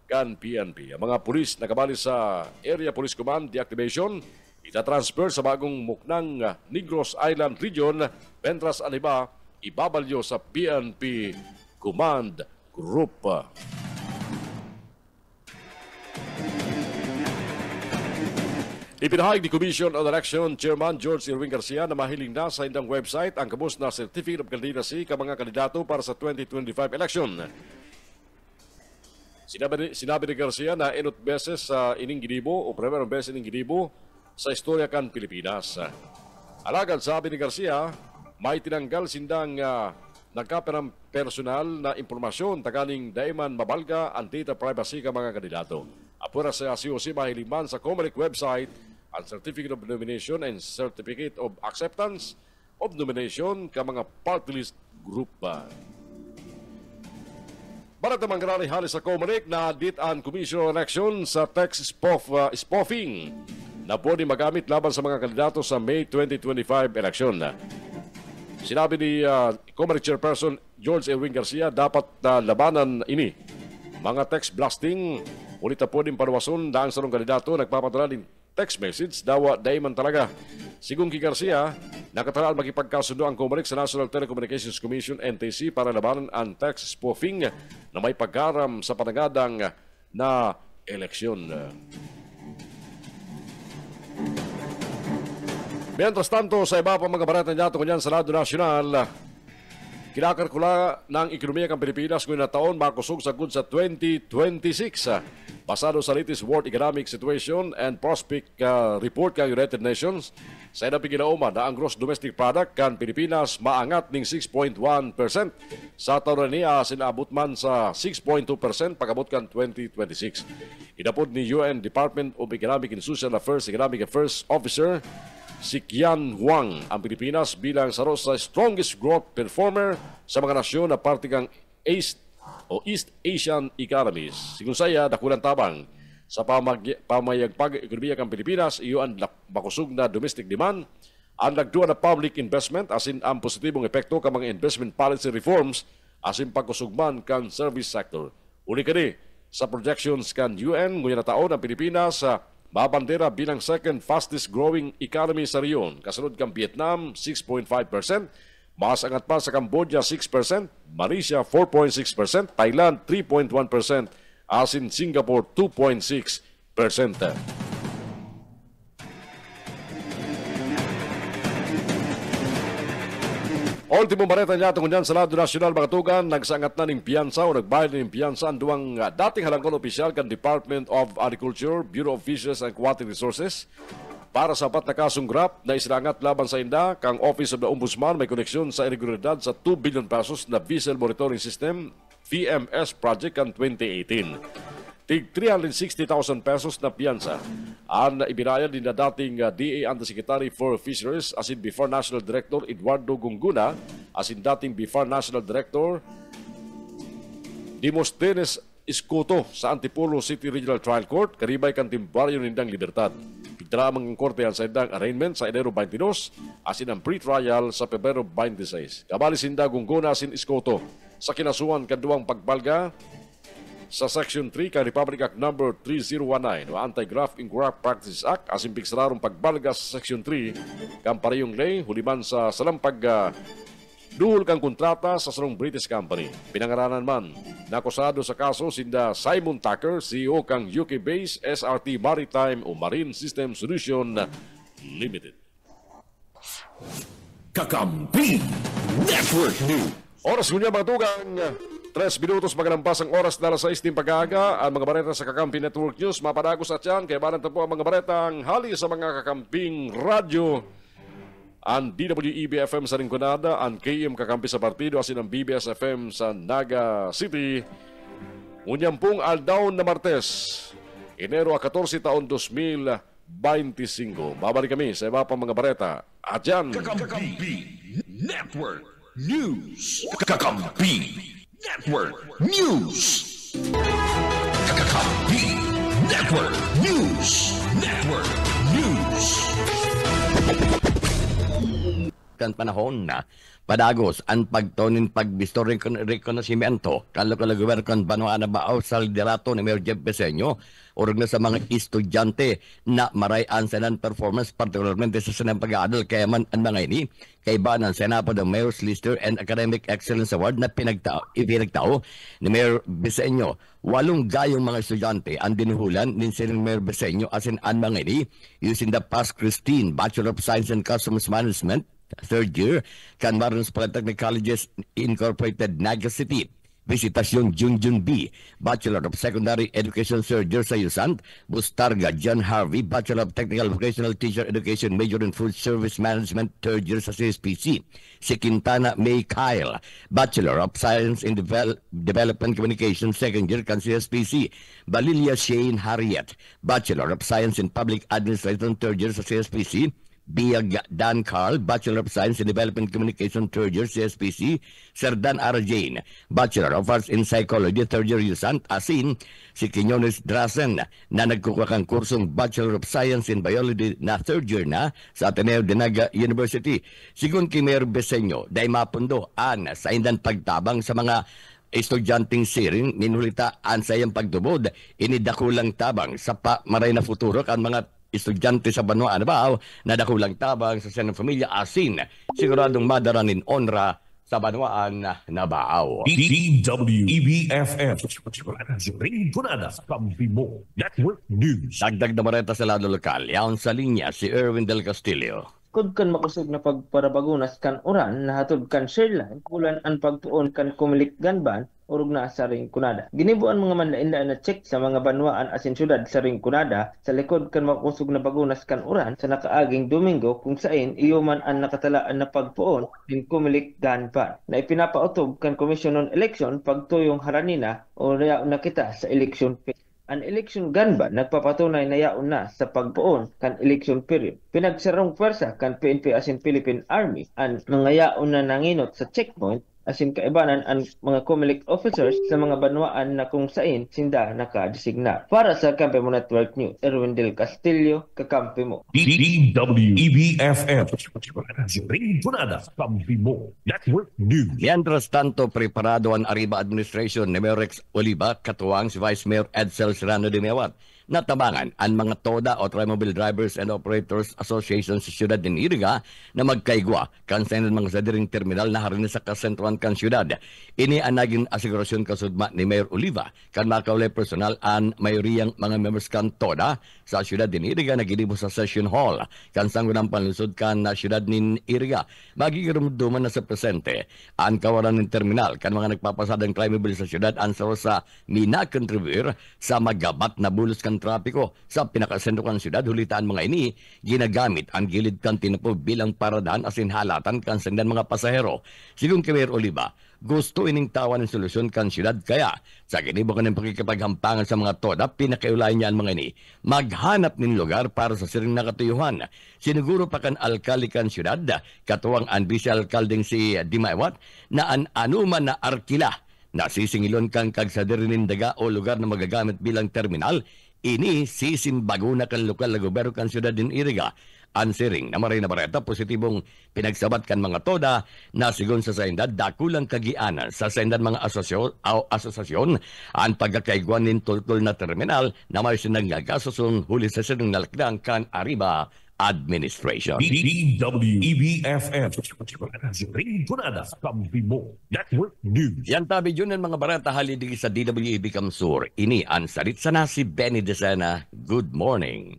kan PNP. Ang mga pulis na kabali sa Area Police Command deactivation itatransfer sa bagong muknang Negros Island Region, pentras ang iba ibabalyo sa PNP Command Group. Ipinahayag ni Commission on Election Chairman George Irwin Garcia na mahiling na sa indang website ang kabus na Certificate of Candidacy ka mga kandidato para sa 2025 election. Sinabi ni Garcia na inot beses sa ining ginibo o primerong beses ining ginibo sa istorya kan Pilipinas. Alagad sabi ni Garcia, may tinanggal sindang nagkaperang personal na impormasyon taganing daiman mabalga ang data privacy ka mga kandidato. Apura sa COC mahiliman sa COMELEC website ang Certificate of Nomination and Certificate of Acceptance of Nomination ka mga party list group. Barat namang grani halis sa COMELEC na dit ang Commission on Election sa text spoofing na pwede magamit laban sa mga kandidato sa May 2025 election. Sinabi ni COMELEC Chairperson George Irwin Garcia, dapat labanan ini. Mga text blasting, ulit na pwedeng panuwason dahil sa kandidato nagpapadala ng text message, dawa daiman talaga. Sigung kay Garcia, nakataraan makipagkasundo ang COMELEC sa National Telecommunications Commission NTC para labanan ang text spoofing na may pagkaram sa panagadang na eleksyon. Mientras tanto, sa iba pa mga barata niyato kanyan sa Radyo Nacional, kinakalkula ng ekonomiya ng Pilipinas ngayon na taon makusog sa good sa 2026. Basado sa latest World Economic Situation and Prospect Report ng United Nations, sa inaping ginauma na ang gross domestic product kan Pilipinas maangat ng 6.1%. Sa taon niya, sinaabot man sa 6.2% pagabot kan 2026. Inapod ni UN Department of Economic and Social Affairs Economic Affairs Officer si Kian Huang ang Pilipinas bilang sa strongest growth performer sa mga nasyon na parte kang East Asian economies. Sigun saya, dakulang tabang sa pamayagpag ekonomiya ng Pilipinas, iyo ang makusog na domestic demand, ang nagduwa na public investment asin ang positibong epekto ka mga investment policy reforms asin pagkusugman kang service sector. Uli kani sa projections kan UN nguya na taon ang Pilipinas sa mabandera bilang second fastest growing economy sa riyon. Kasunod kang Vietnam, 6.5%. Mas angat pa sa Cambodia, 6%. Malaysia, 4.6%. Thailand, 3.1%. Asin Singapore, 2.6%. Ultimo bareta niya tungkol sa Radyo Nacional, mga tugan, nagsangat na ng piyansa o nagbayad ng piyansa ang duwang dating halangkon opisyal kan Department of Agriculture, Bureau of Fisheries and Aquatic Resources para sa apat na kasong grap na isilangat laban sa inda kang Office of the Ombudsman may koneksyon sa irregularidad sa 2 billion pesos na Vessel Monitoring System VMS project kan 2018. Tig 360,000 pesos na piyansa ang ibinayad din na dating DA Undersecretary for Fisheries asin before National Director Eduardo Gunguna asin dating before National Director Dimosthenes Escoto sa Antipolo City Regional Trial Court karibay kan Timbaryo nindang Libertad. Pigdramang ang korte sa indang arraignment sa Enero 22 asin ang pre-trial sa Pebrero 26. Kabali sinda Gunguna asin Escoto sa kinasuhan kaduang pagbalga sa Section 3 kang Republic Act No. 3019 o Anti-Graft and Graft Practices Act asin piksararong pagbalga sa Section 3 kang parehong lay huliman sa salampag duhol kang kontrata sa sarong British company. Pinangaranan man nakusado sa kaso sinda Simon Tucker, CEO kang UK-based SRT Maritime o Marine System Solution Limited. Kakampi Network News. Oras ngunya mga tugang 3 minutos magalampas ang oras na alas 6 ng pag-aaga. Ang mga bareta sa Kakampi Network News, mapadagos at yan. Kaya banan po ang mga baretang hali sa mga kakamping radyo. Ang DWEB-FM sa Rinconada, ang KM Kakampi sa Partido, asin ang BBS-FM sa Naga City. Unyang pong aldaw na Martes, Enero 14 taon 2025. Babalik kami sa iba pang mga bareta. At yan, Kakampi Network News. Kakampi Network News. Kakampi Network News. Network News. Kan panahon na padagos ang pagtonin pagbisto rekonosimento kalokalaguwer kan Banwa na Baaw sa liderato ni Mayor Jeff Beseño orog na sa mga estudyante na marayan sa non-performance particularmente sa sanang pag-aaral kaya man ang mga ini kay ba ng Senado ng Mayor's Lister and Academic Excellence Award na ipinagtao ni Mayor Beseño. 8 gayong mga estudyante ang dinuhulan ni Mayor Beseño asin ang mga ini using the past Christine Bachelor of Science and Customs Management third year, Canmarons Polytechnic Colleges Incorporated, Naga City. Visitasyon Junjun B, Bachelor of Secondary Education third year sa USANT. Bustarga John Harvey, Bachelor of Technical Vocational Teacher Education, Major in Food Service Management third year sa CSPC. Si Quintana May Kyle, Bachelor of Science in Development Communication second year kan CSPC. Balilia Shane Harriet, Bachelor of Science in Public Administration third year sa CSPC. Biag Dan Carl, Bachelor of Science in Development Communication, third year, CSPC. Sir Dan R. Jane, Bachelor of Arts in Psychology, third year, USANT. Asin, si Quinones Drasen, na nagkukuha kang kursong Bachelor of Science in Biology na third year na sa Ateneo de Naga University. Sigun kay Mayor Beseño, dahil mapundo an sa indan pagtabang sa mga estudyanteng siring, minulita an sa iyang pagtubod, inidakulang tabang sa maray na futuro kan mga estudyante sa Banwa na Baaw na dakulang tabang sa Senang Familia asin siguradong madaranin onra sa Banwaan na Baaw. DWEB-FM Rinconada Kampi mo Network News. Dagdag na mareta sa lado lokal, yaon sa linya si Erwin Del Castillo. Kod kan makusog na pagparabagunas kan oran nahatod kan Sherline kulan ang pagtuon kan kumilik ganban urog na sa Rinconada. Ginibuan mga manlain-lain na check sa mga banwaan asin syudad sa Rinconada sa likod kan makusog na bagunas kan oran sa nakaaging Domingo kung sain iyo man ang nakatalaan na pagpuon din kumilik ganban. Na ipinapautob kan Commission on Election pagtuyong haranina o nakita sa election period. Ang election ganban nagpapatunay na yaon na sa pagpuon kan election period. Pinagsarong pwersa kan PNP asin Philippine Army ang mga yaon na nanginot sa checkpoint asin kaibanan ang mga COMELEC officers sa mga banwaan na kung sain sinda nakadesignar. Para sa Kampi Mo Network News, Erwin Del Castillo, Kakampi Mo. DWEB-FM Rinconada Kampi mo Network News. Mientras tanto, preparado ang Arriba Administration ni Mayor Rex Oliva, katuwang si Vice Mayor Edsel Serrano de Mewat. Natabangan ang mga TODA o Trimobile Drivers and Operators Association sa siyudad ng Iriga na magkaigwa kansayan ng mga sadiring terminal na harin sa kasentruan kan siyudad. Ini ang naging asigurasyon kasudma ni Mayor Oliva kan makaulay personal ang mayoriyang mga members kan TODA sa siyudad ng Iriga na ginibo sa Session Hall kan sanggunang panlusod kan na siyudad ng Iriga. Magigirumduman na sa presente ang kawalan ng terminal kan mga nagpapasadang Trimobile sa siyudad ang sa mina-contribute sa magabat na bulos kan trapiko sa pinakasentro kan siyudad. Hulitaan mga ini ginagamit ang gilid kan tinapo bilang paradahan asin halatan kan sangdan mga pasahero. Sigung kay Mayor Oliva, gusto ining tawan ng solusyon kan siyudad kaya sa ginibo ng pakikipaghampangan sa mga TODA, pinakaiulayan niya ang mga ini maghanap ng lugar para sa siring nakatuyuhan. Siniguro pa kan alkali kan siyudad, katuwang ang vice-alkalding si Dimaywat na an anuman na arkila na sisingilon kang kagsadirinin daga o lugar na magagamit bilang terminal, ini sisimbago na kan lokal na gobyerno kan siyudad din Iriga. Ansiring na maray na bareta, positibong pinagsabat kan mga TODA na sigon sa saindad, dakulang kagianan sa saindad mga asosasyon ang pagkakaiguan ng tultul na terminal na may sinangagasusong huli sa sinang nalakdang kan Arriba Administration. DWEB-FM Rinconada Kampi mo Network News. Yan tabi yun ang mga barata halidi sa DWEB Kamsur. Ini ang salit sana si Benny Desena. Good morning.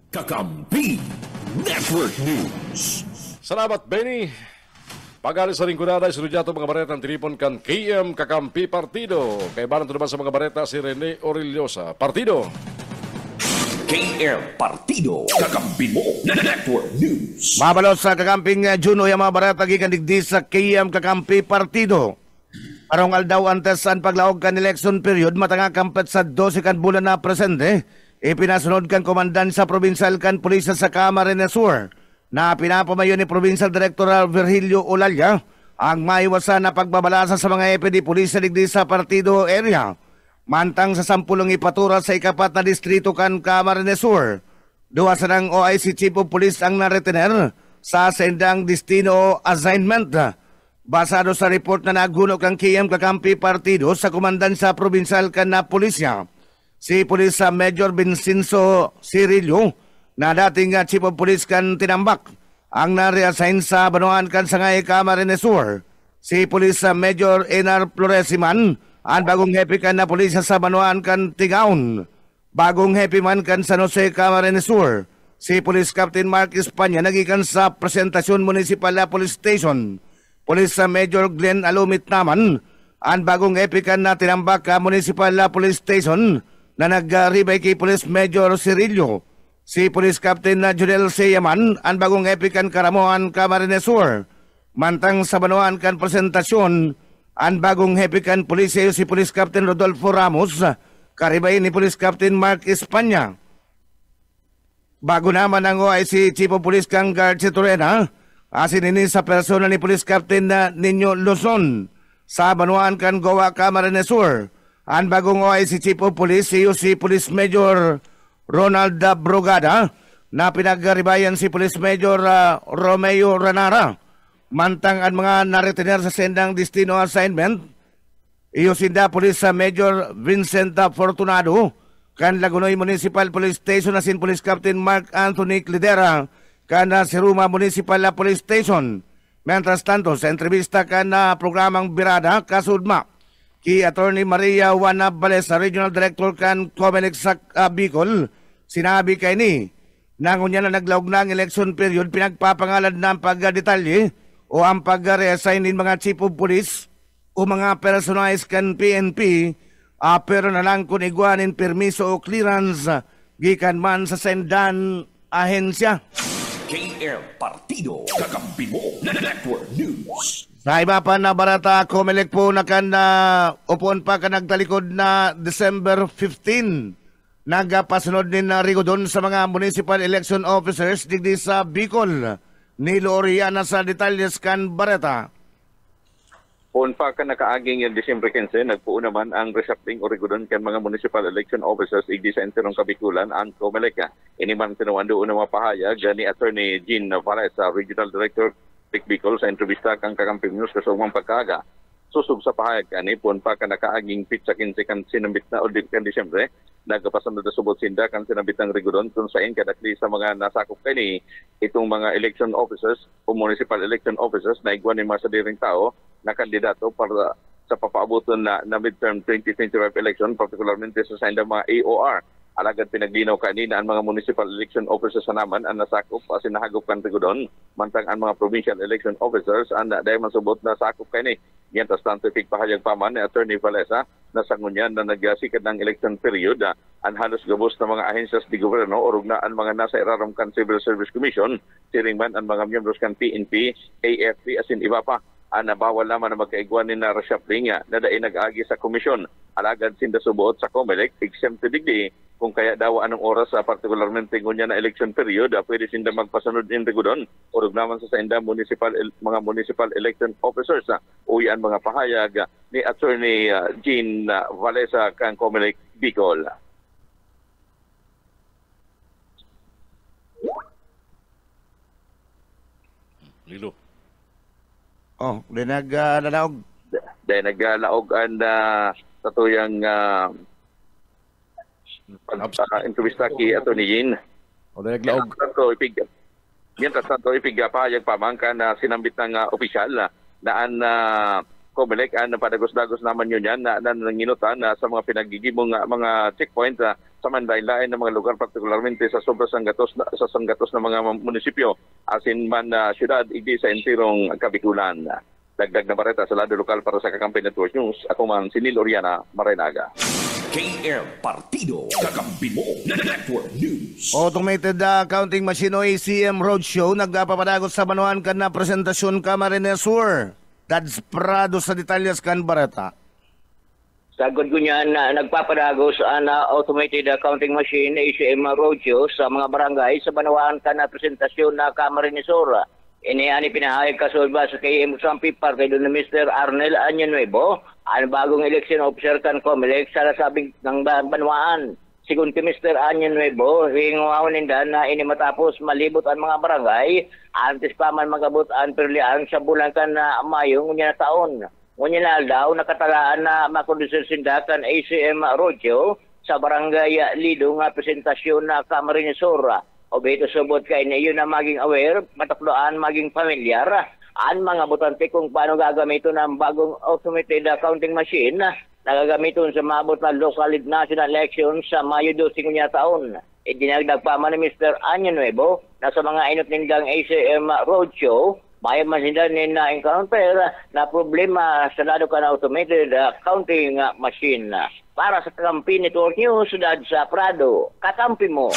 Kakampi Network News. Salamat, Benny. Pagalis sa ringkunada, sinudyato mga bareta ang tinipon kan KM Kakampi Partido. Kay banan to naman sa mga bareta si Rene Orillosa. Partido. KM Partido, kakampi mo, Network News. Mabalot sa kakamping Juno yung mga barata gikan digdi sa KM Kakampi Partido. Arong aldaw antes ang paglaog kan election period matanga kampet sa 12 kan bulan na presente. Ipinasunod kan komandan sa provincial kan pulis sa Camarines Sur na pinapamayo ni Provincial Director Virgilio Olalia ang maiwasan na pagbabalasa sa mga EPD pulis sa digdi sa partido area. Mantang sa sampulong ipatura sa ikapat na distrito kan Camarines Sur. Duwa sa ng OIC Chief of Police ang naretener sa sendang destino assignment. Basado sa report na naguno kang KM Kakampi Partido sa komandan sa provincial kan na pulisya. Si Police Major Vincenzo Cirillo na dating Chief of Police kan tinambak ang na-reassign sa Banuan kan Sangay Camarines Sur. Si Police Major Enar Floresiman ang bagong hepe kan na pulisya sa Banuan kan Tigaon. Bagong hepe man kan San Jose Camarines Sur. Si Police Captain Mark Espanya nagikan sa Presentasyon Municipal Police Station. Police Major Glenn Alumit naman ang bagong hepe kan na tinambak ka Municipal Police Station na nag-ribay kay Police Major Cirillo. Si Police Captain Judel Seyaman ang bagong epikan Karamoan Camarines Sur. Mantang sa Banuan kan presentasyon ang bagong epikan pulisya si Police Captain Rodolfo Ramos karibay ni Police Captain Mark Espanya. Bago naman ang OIC Chief of Police kang Guard Citurena asin ini sa persona ni Police Captain Nino Luzon sa Banuan kan Goa Camarines Sur. Ang bagong OIC Chief of Police si Police Major Ronald Brugada na pinagribayan si Police Major Romeo Ranara. Mantang ang mga naretener sa sendang destino assignment, sinda Police Major Vincent Fortunado, kan Lagunoy Municipal Police Station asin Police Captain Mark Anthony Clidera, kan Siruma Municipal Police Station. Mientras tanto, sa entrevista kan programang Birada, kasudma, ki Attorney Maria Juana Balesa, Regional Director kan Comelec sa Bicol, sinabi kay ni, nangunya na naglaog na ang election period, pinagpapangalan na ang pagdetalye o ang pag-reassign ng mga Chief of Police o mga personalized kan PNP, pero na lang kung iguanin permiso o clearance gikan man sa sendan ahensya. KM Partido, kakampi mo, Network News. Sa iba pa na barata, Comelec po na kan upon pa ka nagtalikod na December 15. Nagapasunod din na rigodon sa mga municipal election officers digdi sa Bicol. Ni Loriana sa detalles kan barata. Upon pa ka nakaaging yung December 15, nagpuo naman ang reshuffling o rigodon kan mga municipal election officers igdi sa enterong Kabikulan ang Comelec. Inimang tinuan doon na mapahayag ni Attorney Jean Navarez, Regional Director Bicol sa entrevista kang Kakampi News kasumang pagkaga. Susub sa pahayag kani pun pa ka nakaaging pitsa 15 kan sinambit na o kan Disyembre, nagapasunod na subot sinda kan sinambit ng rigodon kung saan kadakli sa mga nasakop kani itong mga election officers o municipal election officers na igwan ni mga sadiring tao na kandidato para sa papaabuton na midterm 2025 election, particularmente sa senda mga AOR. Alagad pinaglinaw kanina ang mga municipal election officers sa naman ang nasakop asin nahagop kan rigodon, mantang ang mga provincial election officers ang dahil masubot na sakop kani. Yan tas scientific pahayag paman ni Attorney Valesa na sangunyan na nagsikad ng election period ang halos gabos na mga ahensyas di gobyerno o rugna ang mga nasa irarom kan Civil Service Commission, siring man ang mga miyembros kan PNP, AFP asin iba pa. Bawal naman na magkaigwanin na reshuffling na dahil nag-agi sa komisyon. Alagad sinda subuot sa Comelec, exempted digdi kung kaya daw anong oras particularmente ngunya na election period, pwede sinda magpasunod in rigodon o naman sa inda mga municipal election officers. Uyan mga pahayag ni Attorney Jean Valesa kang Comelec Bicol. Lilo. Oh, di naglalaog. Dahil naglalaog ang tatuyang entrevista kay Atty. Yin. O naglaog. Yan, tas tanto ipigapayag pamangka na sinambit ng opisyal na ang COMELEC ang padagos-dagos naman yun yan na nanginutan sa mga pinagigibong mga checkpoint sa manlain-lain ng mga lugar, partikularmente sa sobrang sanggatos ng mga munisipyo, asin man syudad, hindi sa entirong Kabikulan. Dagdag na bareta sa lado lokal para sa Kakampi Network News. Ako man si Neil Oriana, Marinaga. KM Partido, Kakampi mo, Network News. Automated counting machine o ACM Roadshow nagpapadagos sa Banuan kan na presentasyon Camarines Sur. Dads Prado sa detalyas kan bareta. Sagod ko niyan na nagpapadagos ang automated counting machine ACM Roadshow sa mga barangay sa Banuan kan na presentasyon na Camarines Sur. Ini pinahayag kasulba sa KM Sampi Party doon ni Mr. Arnel Añanuevo, ang bagong election officer kan COMELEC sa sabing ng Banuan. Sigun kay Mr. Añanuevo, hinguhawan nindan na ini matapos malibot ang mga barangay, antes pa man magabot ang perlian sa bulan kan na Mayo ngunya na taon. Ngunya na daw nakatalaan na makondisyon sindakan ACM Roadshow sa barangay Lido nga presentasyon na Camarines Sur. O beto subot kay niyo na maging aware, matakloan, maging pamilyar ang mga botante kung paano gagamiton ng bagong automated counting machine na gagamiton sa mabot na local national elections sa Mayo 12 niya taon. Idinagdag pa man ni Mr. Añanuevo na sa mga inot nindang ACM Roadshow, may man sila na encounter na problema sa lado ka na automated counting machine. Para sa Kakampi Network News, Sudad sa Prado, kakampi mo.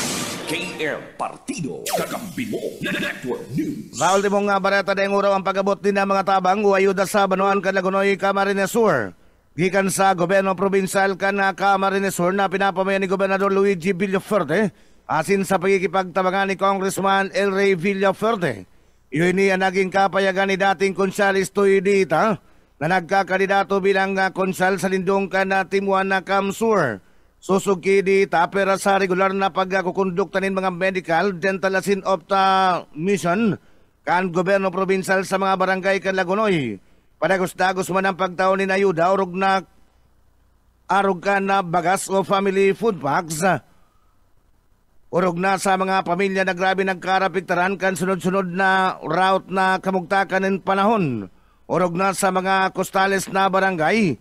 KM Partido, Kakampi mo, Network News. Sa ultimong bareta dayong uraw ang pagabot din ng mga tabang o ayuda sa Banuan kan Lagunoy, Camarines Sur. Gikan sa gobyerno probinsal kan Camarines Sur na pinapamayan ni Gobernador Luigi Villafuerte asin sa pagkikipagtabangan ni Congressman El Rey Villafuerte. Iyon niya naging kapayagan ni dating Konsalis Toydita na nagkakandidato bilang konsal sa lindong kan Timuan na Kamsur. Susuki di tapera sa regular na pagkukunduktanin mga medical, dental asin opta mission kan gobyerno probinsal sa mga barangay kan Lagunoy. Padagos-dagos man ang pagtaon ni ayuda orog na arog ka na bagas o family food packs. Orog na sa mga pamilya na grabe nagkarapiktaran kan sunod-sunod na route na kamugtakan ng panahon. Orog na sa mga kostales na barangay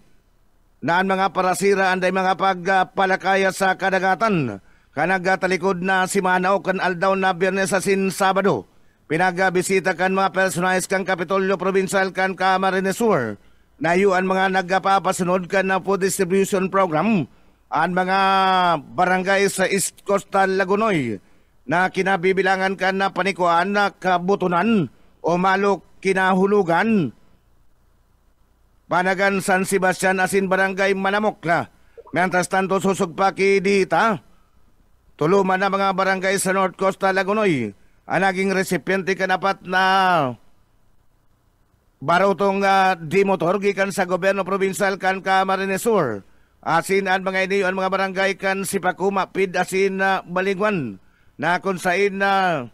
na ang mga parasira anday mga pagpalakaya sa kadagatan. Kanagatalikod na simana o kan aldaw na Biyernes asin Sabado. Pinagabisita kan mga personalis kan Kapitolyo Provincial kan Camarines Sur. Nayuan mga nagpapasunod kan na food distribution program ang mga barangay sa East Coastal Lagunoy na kinabibilangan kan na panikuan na kabutunan o malok kinahulugan. Panagan San Sebastian asin barangay Manamokla. Mientras tanto susugpaki dita. Tuluman na mga barangay sa North Coastal Lagunoy. Ang naging resipiente kanapat na barutong di-motor gikan sa gobyerno provincial kan Camarines Sur. Asin ang mga iniyo ang mga barangay kan Sipakuma, Pid asin Balingwan na kung sain na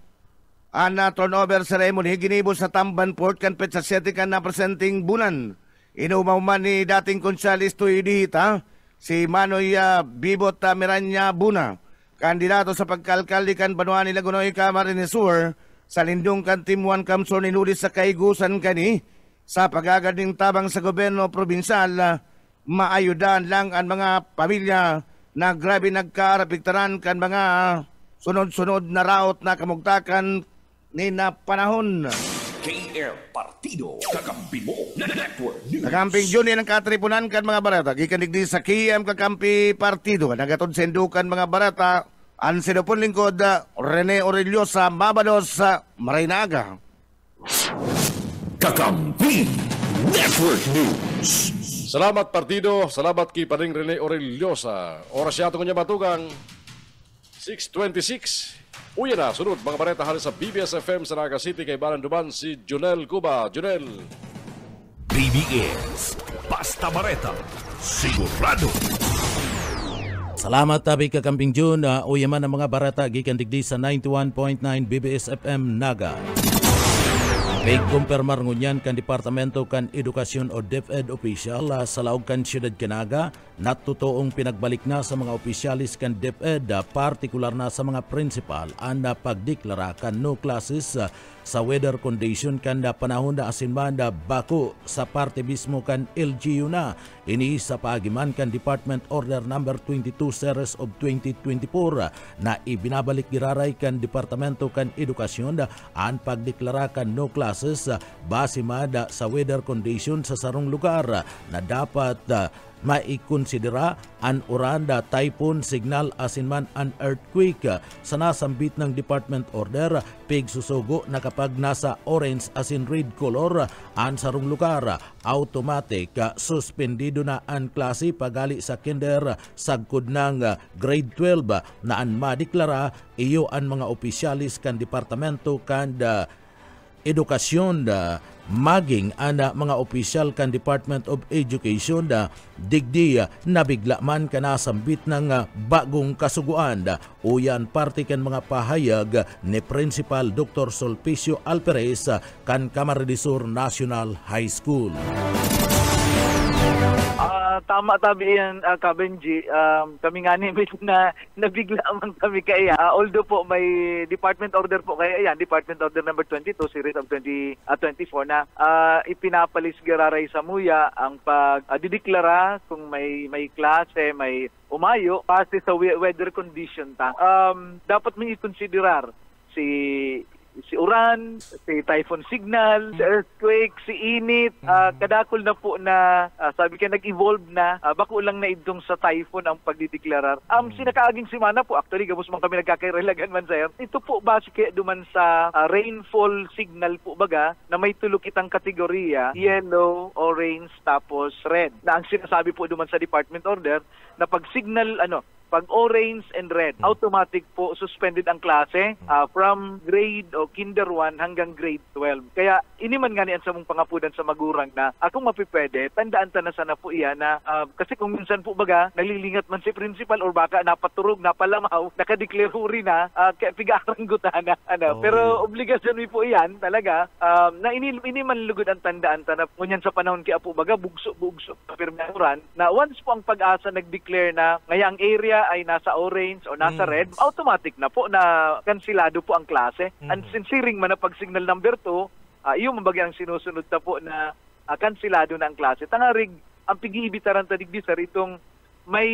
turnover ceremony ginibo sa Tamban Port kan petsa 7 kan na presenting bulan. Inumaw man ni dating Konsalis Toydita si Manoy Bibot Miranya Buna, kandidato sa pagkalkaldi kan Banuan ni Lagunoy, Camarines Sur sa lindong kan Timuan Kamsur ninulis sa kaigusan kani sa pagagaling tabang sa gobyerno probinsal. Maayudan lang ang mga pamilya na grabe nagkarapiktaran kan mga sunod-sunod na route na kamugtakan ni na panahon. KM Partido, Kakampi mo, Network News. Kakamping Junior ng katripunan kan mga barata. Gikanigdi sa KM Kakampi Partido. Nagatod sendukan mga barata. Ang sinupon lingkod, Rene Orellosa, Mabados, Marinaga. Kakampi Network News. Salamat Partido, salamat kay Paring Rene Orellosa. Oras siya itong kanya batugang 6:26. Uya na, sunod mga bareta halos sa BBS FM sa Naga City kay Baranduman si Junel Cuba. Junel. BBS, basta bareta, sigurado. Salamat tabi Kakamping June. Uya man ang mga bareta gikan digdi sa 91.9 BBS FM Naga. May kumpirmar ngunyan kan Departamento kan Edukasyon o DepEd Official sa laog kan Siyudad Canaga natutuong pinagbalik na sa mga opisyalis kan DepEd, partikular na sa mga principal ang pagdeklara kan no classes sa weather condition kan panahon na asinman bako sa parte mismo kan LGU na. Ini sa paagiman kan Department Order Number 22 Series of 2024 na ibinabalik giraray kan Departamento kan Edukasyon ang pagdeklara kan no classes base mada sa weather condition sa sarong lugar na dapat maikonsidera an oranda, typhoon, signal, asinman an earthquake sa nasambit ng Department Order. Pigsusugo na kapag nasa orange asin red color an sarong lugar, automatic suspendido na an klase pagali sa kinder sagkod ng grade 12 na an madeklara iyo ang mga opisyalis kan Departamento kan Edukasyon maging ana mga opisyal kan Department of Education digdi nabigla man kanasambit ng bagong kasuguan. Uyan parte kan mga pahayag ni Principal Dr. Sulpicio Alperes kan Camarines Sur National High School. Tama tabi yan, Kabenji. Kami nga ni na nabigla man kami kaya. Although po may department order po kaya yan, Department Order Number 22 Series of 2024 na ipinapalis gararay sa muya ang pagdideklara kung may klase, may umayo base sa weather condition ta. Dapat mo i-considerar si uran, si typhoon signal, si earthquake, si init, kadakol na po na sabi ka nag-evolve na, bako lang na idong sa typhoon ang pagdideklarar. Sinakaaging simana po, actually, gamos man kami nagkakairelagan man sa'yo. Ito po base kaya duman sa rainfall signal po baga na may tulok itang kategorya, yellow, orange, tapos red. Na ang sinasabi po duman sa Department Order na pag signal, pag orange and red, automatic po suspended ang klase from grade o kinder 1 hanggang grade 12. Kaya iniman nga niyan sa mong pangapudan sa magurang na akong mapipwede, tandaan ta na sana po iyan na kasi kung minsan po baga, nalilingat man si principal or baka napaturog, napalamaw, nakadeclare huri na, kaya pigarang gutana. Pero obligasyon mo po iyan talaga na iniman lugod ang tandaan ta na ngunyan sa panahon kaya po baga, bugso, pirmahuran, na once po ang pag-asa nag-declare na ngayang area ay nasa orange o nasa red, automatic na po na kansilado po ang klase. And sinsiring man na pag signal number 2, yung mabagi ang sinusunod na po na kansilado na ang klase. Tangarig, ang pag-iibitaran tadigdi sir, itong may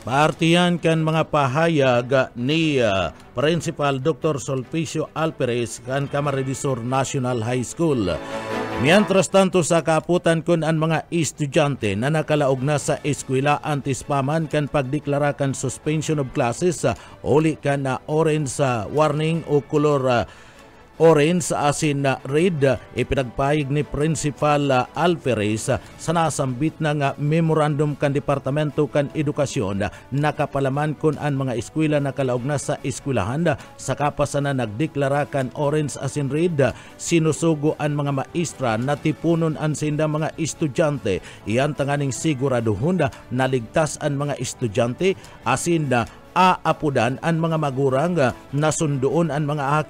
partiyan kan mga pahayag ni Principal Dr. Sulpicio Alperes kan Camarines Sur National High School. Mientras tanto sa kaputan kun ang mga estudyante na nakalaog na sa eskwela antispaman kan pagdeklara kan suspension of classes uli kan na orange warning o color orange asin na red, ipinagpahig ni Principal Alperes sa nasambit ng memorandum kan Departamento kan Edukasyon nakapalaman kun ang mga eskwela nakalaog na sa eskwelahan sa kapasan na nagdeklara kan orange asin red, sinusugo ang mga maestra na tipunon ang sinda mga estudyante. Iyan tanganing siguraduhon na ligtas ang mga estudyante asin na aapudan ang mga magurang na sundoon ang mga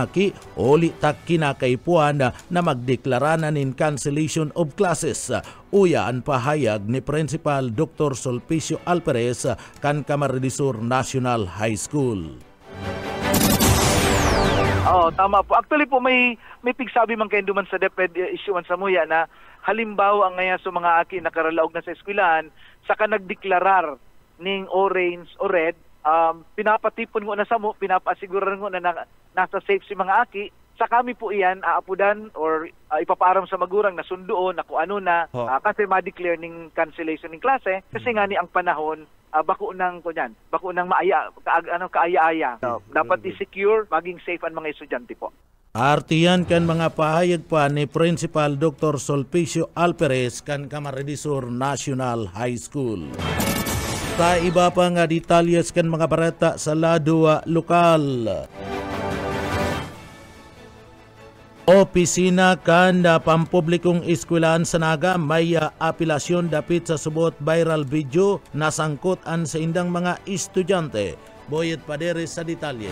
aki uli tak kinakaipuan na magdeklara na nin cancellation of classes. Uya ang pahayag ni Principal Dr. Sulpicio Alperes kan Camarines Sur National High School. Tama po. Actually po may pigsabi man kayo duman sa DepEd issuean sa muya na halimbawa ang ngaya sa mga aki nakaralaog na sa eskwelahan saka nagdeklarar ning orange o red, pinapatipon mo na sa mo, pinapasiguran mo na nasa safe si mga aki, sa kami po iyan aapudan or ipapaaram sa magurang na sundoon na kung ano na kasi ma-declare ning cancellation ng klase kasi nga ni ang panahon bako nang kaaya-aya. Dapat i-secure maging safe ang mga estudyante po. Artiyan kan mga pahayag pa ni Principal Dr. Sulpicio Alperes kan Camarines Sur National High School. Ta iba pa nga detalyes kan mga bareta sa lado lokal. Opisina kan pampublikong eskwelahan sa Naga may apelasyon dapit sa subot viral video na sangkot an sa indang mga estudyante. Boyet Paderes sa detalye.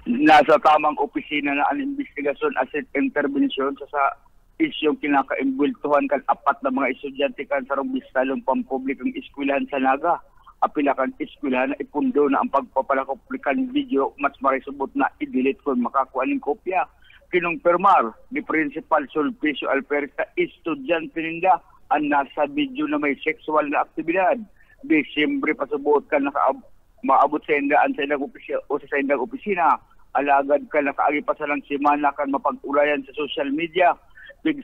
Nasa tamang opisina na ang investigasyon asset intervention sa isyong kinakaimbultuhan kan apat na mga estudyante kan sarong bistalong pampublikong eskwelahan sa Naga. Apila kan eskwelahan na ipundo na ang pagpapalakoplikan video mas marisubot na i-delete kung makakuha ng kopya. Kinumpirmar ni Principal Sulpicio Alperes na estudyante ninda ang nasa video na may sexual na aktibidad. Desyembre pasubot ka maabot sa indaan sa indang opisina o sa indang opisina. Alagad ka nakaagi pa sa lang simana kan mapag-ulayan sa social media.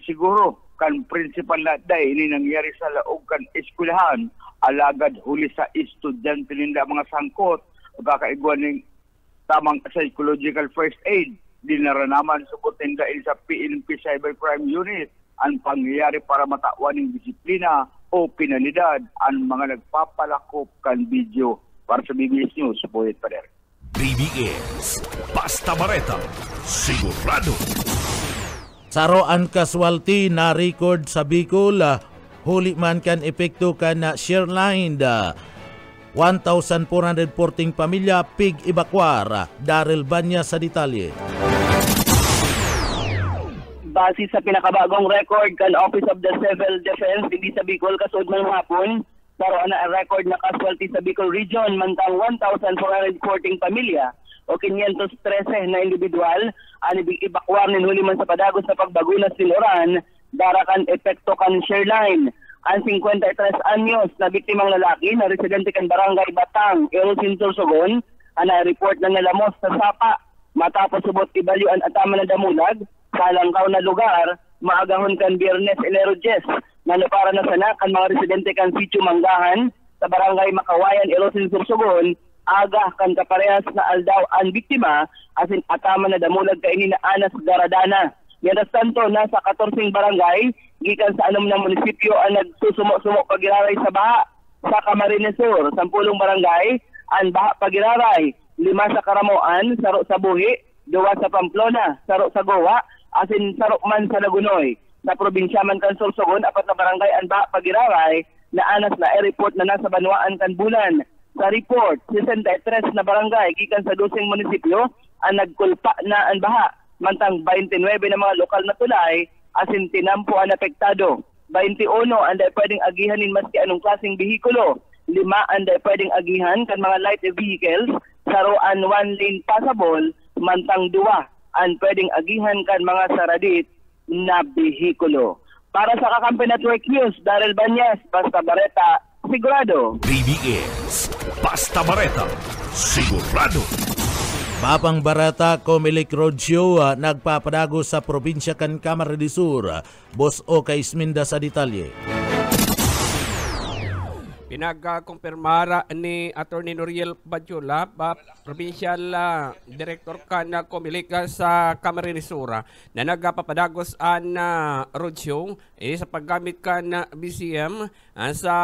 Siguro kan principal na day ini nangyari sa laog kan eskwelahan. Alagad huli sa estudyante ninda mga sangkot. Magkakaiguan ng tamang psychological first aid. Dinaranaman subutin dahil sa PNP Cybercrime Unit ang pangyayari para matawan ng disiplina o penalidad ang mga nagpapalakop kan video. Para sa BBS News, Boyet Pader. BBS, Basta Bareta, sigurado. Saroan casualty na record sa Bicol, huli man kan epekto kan na share line 1,414 pamilya pig evacuar. Daryl Banya sa detalye. Base sa pinakabagong record kan Office of the Civil Defense hindi sa Bicol kasud ng hapon, saroan na record na casualty sa Bicol Region mantang 1,414 pamilya o 513 na individual ang evacuar nin huli man sa padagos sa pagbagunas tinuran darakan epekto kan share line. Ang 53 anyos na biktimang lalaki na residente kan Barangay Batang, Erosin Sorsogon, ang na-report na nalamos sa sapa matapos subot ibalyuan at tama na damulag sa langkaw na lugar maagahon kan Biyernes Enero 10 na napara na sana kan mga residente kan Sitio Manggahan sa Barangay Makawayan, Erosin Sorsogon. Aga kan kaparehas na aldaw ang biktima asin atama na damulag kaini na Anas Garadana. Mientras tanto, nasa 14 barangay gikan sa anom na munisipyo ang nagsusumo-sumo pagiraray sa baha sa Camarines Sur. 10 barangay ang baha pagiraray, 5 sa Karamoan, saro sa Buhi, 2 sa Pamplona, saro sa Goa, asin saro man sa Lagunoy. Sa probinsya man kan Sorsogon, 4 na barangay ang baha pagiraray na Anas na report na nasa Banwaan kan Bulan. Sa report, 63 na barangay gikan sa 12 munisipyo ang nagkulpa na ang baha. Mantang 29 na mga lokal na tulay asin tinampo ang apektado. 21 ang pwedeng agihanin maski anong klaseng bihikulo. 5 ang pwedeng agihan kan mga light vehicles. Saroan 1 lane passable. Mantang 2 ang pwedeng agihan kan mga saradit na bihikulo. Para sa Kakampi Network News, Daryl Banyas, Basta Bareta, sigurado. BBS, Basta Bareta, sigurado. Mapang Barata Comelec Roadshow nagpapadago sa probinsya kan Camarines Sur. Boss O kay Isminda sa detalye. Pinagkumpirmara ni Attorney Noriel Badyola, Provincial Director ka na Comelec sa Camarines Sur, na nagpapadagos ang roadshow sa paggamit ka na BCM sa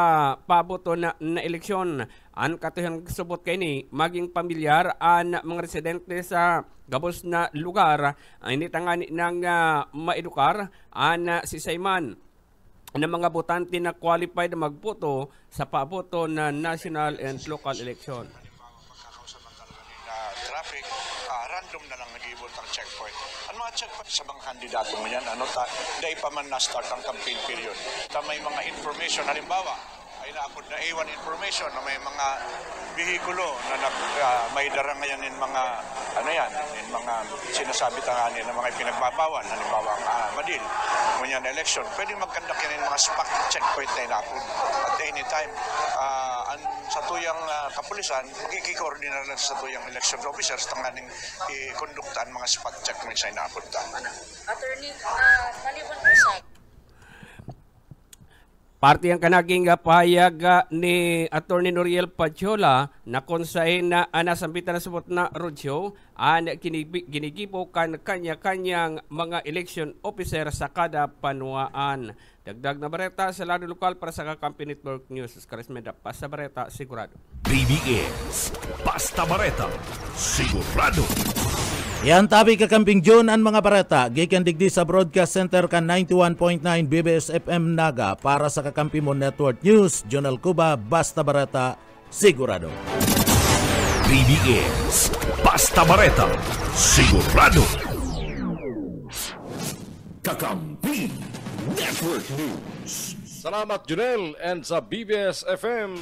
paboto na eleksyon. Ang katuhang subot kay ni maging pamilyar ang mga residente sa gabos na lugar ang initangani ng maedukar ang si Sayman ng mga botante na qualified na magboto sa paboto na national and local election. Traffic, random na lang nag-i-vote ang checkpoint. Ang mga checkpoint sa mga kandidato mo yan, dahil pa man na-start ang campaign period. May mga information, halimbawa, ay naapod na A1 information na may mga bihikulo na may dara ngayon in mga in mga sinasabi tanganin na mga pinagbabawal, halimbawa ang madil, ngunyan na election, pwede magkandak yan in mga spot checkpoint na inapod. At any time, sa tuyang kapulisan, magkikikoordinar lang sa tuyang election officers tanganing i-konduktaan mga spot checkpoints na inapod. Attorney, maliwan po sa parte ang kanaging pahayag ni Attorney Noriel Badyola na kung saan nasambitan na subot na roadshow ang ginigibo kan kanya-kanyang mga election officer sa kada panuaan. Dagdag na bareta sa lado lokal para sa Kakampi Network News. Karismeda, Basta Bareta, sigurado. BBS, Basta Bareta, sigurado. Yan tabi Kakamping June ang mga barata. Gikan digdi sa Broadcast Center kan 91.9 BBS FM Naga para sa Kakampi Mo Network News. Jonal Cuba, Basta Bareta, sigurado. BBS, Basta Bareta, sigurado. Kakampi Network News. Salamat Junel and sa BBS FM.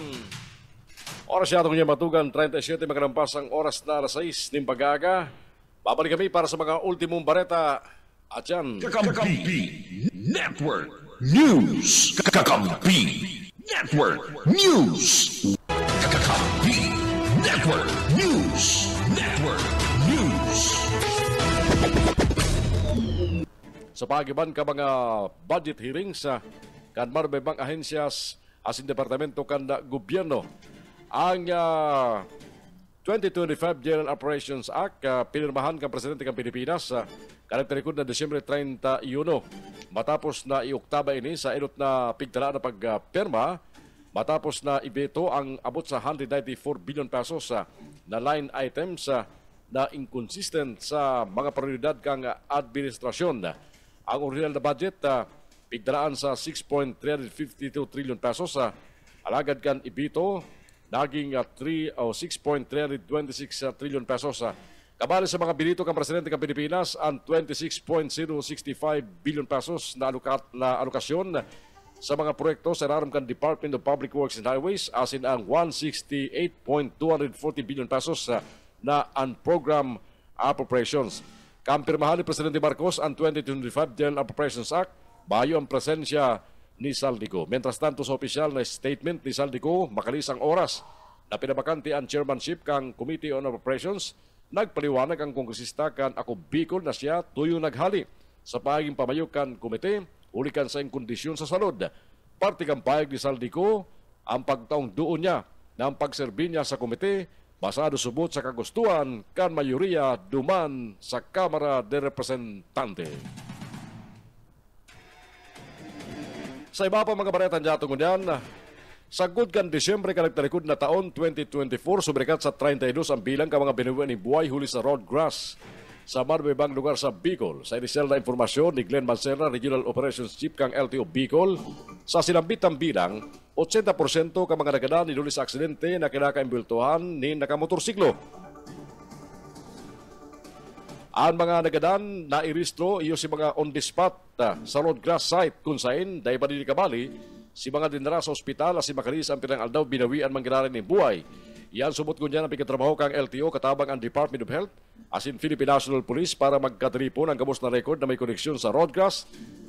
Oras yata niya matugan 37 magalampas ang oras na alas 6 ng pag-aga. Babalik kami para sa mga ultimong bareta at yan. Kakampi Network News. Kakampi Network News. Kakampi Network News. Network News. Sa pagiban ka mga budget hearings sa kanmar may bang ahensyas asin departamento kanda gobyerno ang 2025 General Operations Act pinirmahan kang Presidente ng Pilipinas sa karakterikod na Desyembre 31 matapos na iuktaba ini sa ilot na pigtala na pagperma matapos na ibeto ang abot sa 194 billion pesos na line items na inconsistent sa mga prioridad kang administrasyon. Ang original na budget pigdaraan sa 6.352 trillion pesos alagad kan ibito naging 6.326 trillion pesos. Kabali sa mga bilito kang Presidente ng Pilipinas ang 26.065 billion pesos na alokasyon sa mga proyekto sa raram kan Department of Public Works and Highways asin ang 168.240 billion pesos na unprogrammed appropriations. Kampirmahan ni Presidente Marcos ang 2025 General Appropriations Act bayo ang presensya ni Saldico. Mientras tanto sa opisyal na statement ni Saldico, makalis ang oras na pinabakante ang chairmanship kang Committee on Appropriations, nagpaliwanag ang kongresista kan ako Bicol na siya tuyo naghali sa paging pamayok kan komite, ulikan sa kondisyon sa salud. Parte kang payag ni Saldico ang pagtaong doon niya na ang pagserbi niya sa komite basado subot sa kagustuhan kan mayoriya duman sa Kamara de Representante. Sa iba pa mga baretan dyato ngunyan, sagod kan Disyembre kalagtalikod na taon 2024, subrikat sa 32 ang bilang ka mga binubuan ni buhay huli sa road grass sa marbibang lugar sa Bicol. Sa inisyal na informasyon ni Glenn Mancera, Regional Operations Chief kang LTO Bicol, sa silambit ang bilang, 80% ka mga nagadan ni sa aksidente na kinakaimbultuhan ni nakamotorsiklo. Ang mga nagadan na iristro iyo si mga on the spot sa road grass site kung saan dahil pa din kabali si mga dinara sa ospital si makalis ang pinang aldaw binawian manggirarin ni buhay. Yan sumot ko niyan ang pagkatrabaho kang LTO katabang ang Department of Health asin Philippine National Police para magkatripon ang gamos na record na may koneksyon sa road grass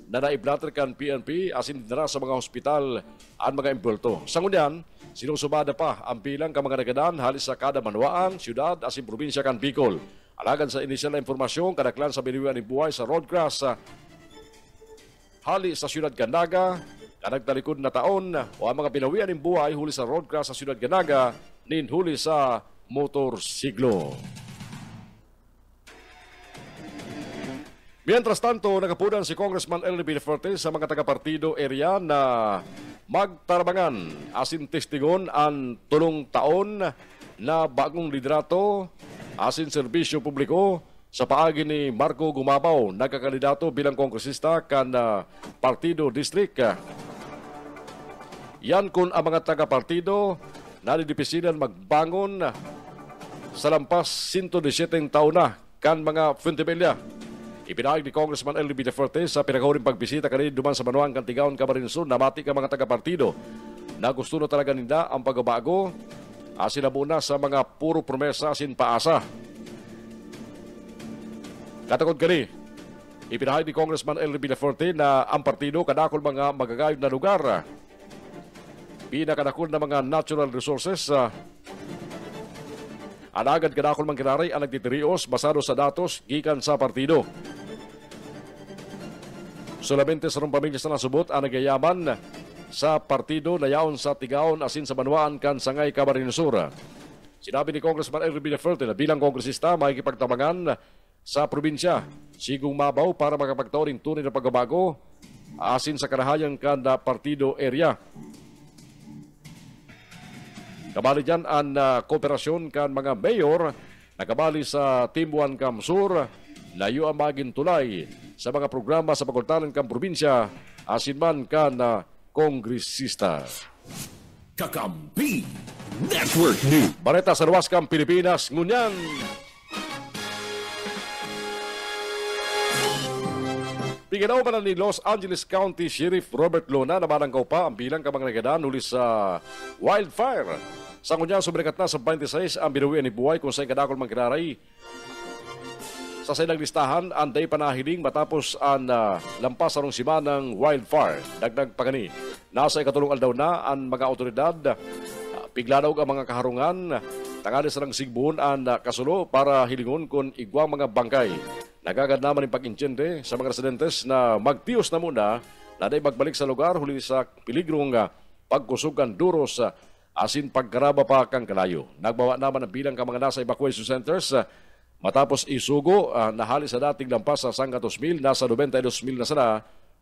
na naiblatter kan PNP asin dinara sa mga ospital ang mga imbulto. Sa ngunyan, sinusubada pa ang bilang ka mga nagadan halis sa kada manuaan, syudad asin probinsya kan Bicol. Alagan sa inisyal na informasyon, kadaklan sa biniwian ni buhay sa road grass hali sa Syudad Ganaga, kanagtalikod na taon o ang mga binawian ng buhay huli sa road grass sa Syudad Ganaga, nin huli sa motorsiklo. Mientras tanto, nagapunan si Congressman Elby Fortes sa mga taga-partido area na magtarabangan asin testigon ang tulong taon na bagong liderato asin serbisyo publiko sa paagi ni Marco Gumabaw, nagkakandidato bilang kongresista kan Partido District. Yan kung ang mga taga-partido nadidipisinan magbangon sa lampas 117 taon na kan mga Fuentebella. Ipinahig ni Congressman Elby Fortes sa pinakahuling pagbisita kanina duman sa Manuang Kantigaon, Camarines Sur, namati ka mga taga-partido na gusto na talaga nila ang pagbabago asinabuna sa mga puro promesa asin paasa. Katakod kani, ipinahid ni Congressman Elby Forte na ang partido kadakol mga magagayod na lugar, pinakadakol na mga natural resources, alagad kadakol mga kinaray ang nagtitirios basado sa datos gikan sa partido. Solamente sa rong pamilya sa nasubot ang nagyayaman sa partido na yaon sa Tigaon asin sa Manuaan kan Sangay, Camarines Sur. Sinabi ni Congressman Elby Forte na bilang kongresista makikipagtabangan sa probinsya sigong mabaw para makapagtaon ng tunay na pagbabago asin sa karahayang kan partido area. Kabali dyan ang kooperasyon kan mga mayor na kabali sa Timbuan Cam Sur, layo ang maging tulay sa mga programa sa pagkultalan kan probinsya asin man kan kongresista. Kakampi Network News. Bareta sa Ruwaskam, Pilipinas, ngunyan. Tiganaw man ni Los Angeles County Sheriff Robert Luna na mananggaw pa ang bilang kamang nagadan huli sa wildfire. Sa kunya, sumikat na sa 26 ang binuwi ni buhay kung sa'y kadakol mang kinaray. Sa silang listahan, anday panahiling matapos ang lampas sarong sima ng wildfire. Dagdag pa gani, nasa ikatulong aldaw na ang mga otoridad. Pigla daw ang mga kaharungan, tangali sarang sigbuhon ang kasulo para hilingon kung igwang mga bangkay. Nagagad naman yung pag-insyende sa mga residentes na magtiyos na muna na day magbalik sa lugar huli sa piligrong pagkusugan duros asin pagkaraba pa kang kalayo. Nagbawa naman ang bilang ka mga nasa evacuation centers matapos isugo nahali sa dating lampas sa Sangka 2,000, nasa 92,000 na sana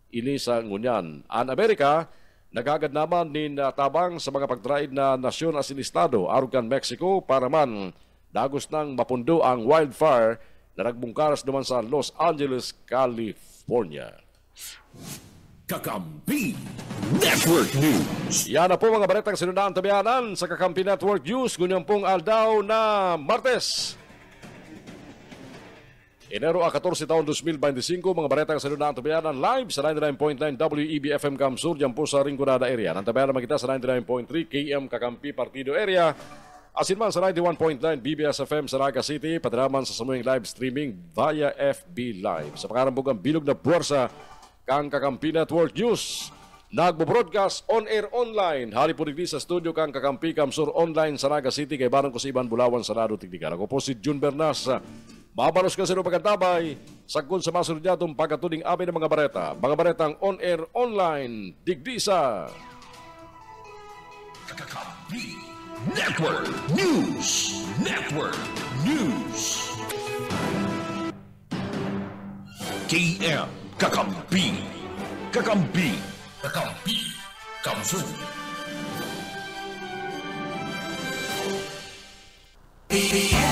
ini sa ngunyan. Ang Amerika, nagagad naman nin tabang sa mga pagtraid na nasyon asin estado, arugan Mexico, para man dagos nang mapundo ang wildfire na nagbungkaras naman sa Los Angeles, California. Kakampi Network News. Yan na po mga baretang sinunaan tabianan sa Kakampi Network News. Ngunyan pong aldaw na Martes. Enero 14 taon 2025, mga baretang sinunaan tabianan live sa 99.9 WEB-FM Kamsur, dyan po sa Rinconada area. Nang tabianan magkita sa 99.3 KM Kakampi Partido area. Asin man sa 91.9 BBS-FM sa Naga City, padraman sa samuyang live streaming via FB Live. Sa pangarambog ang bilog na puwersa kang Kakampi Network News. Nagbo-broadcast on-air online. Hali po digdi sa studio kang Kakampi Kamsur online sa Naga City kay Barang Kusiban, Bulawan, Sarado, Tigdigan. Ako po si June Bernas. Mabalos ka sa pagkatabay, sagkon sa masulyatong pagkatuling amin ng mga bareta. Mga baretang on-air online, digdi sa Kakampi Network News. Network News. KM Kakampi. Kakampi. Kakampi. Kamsur. BBS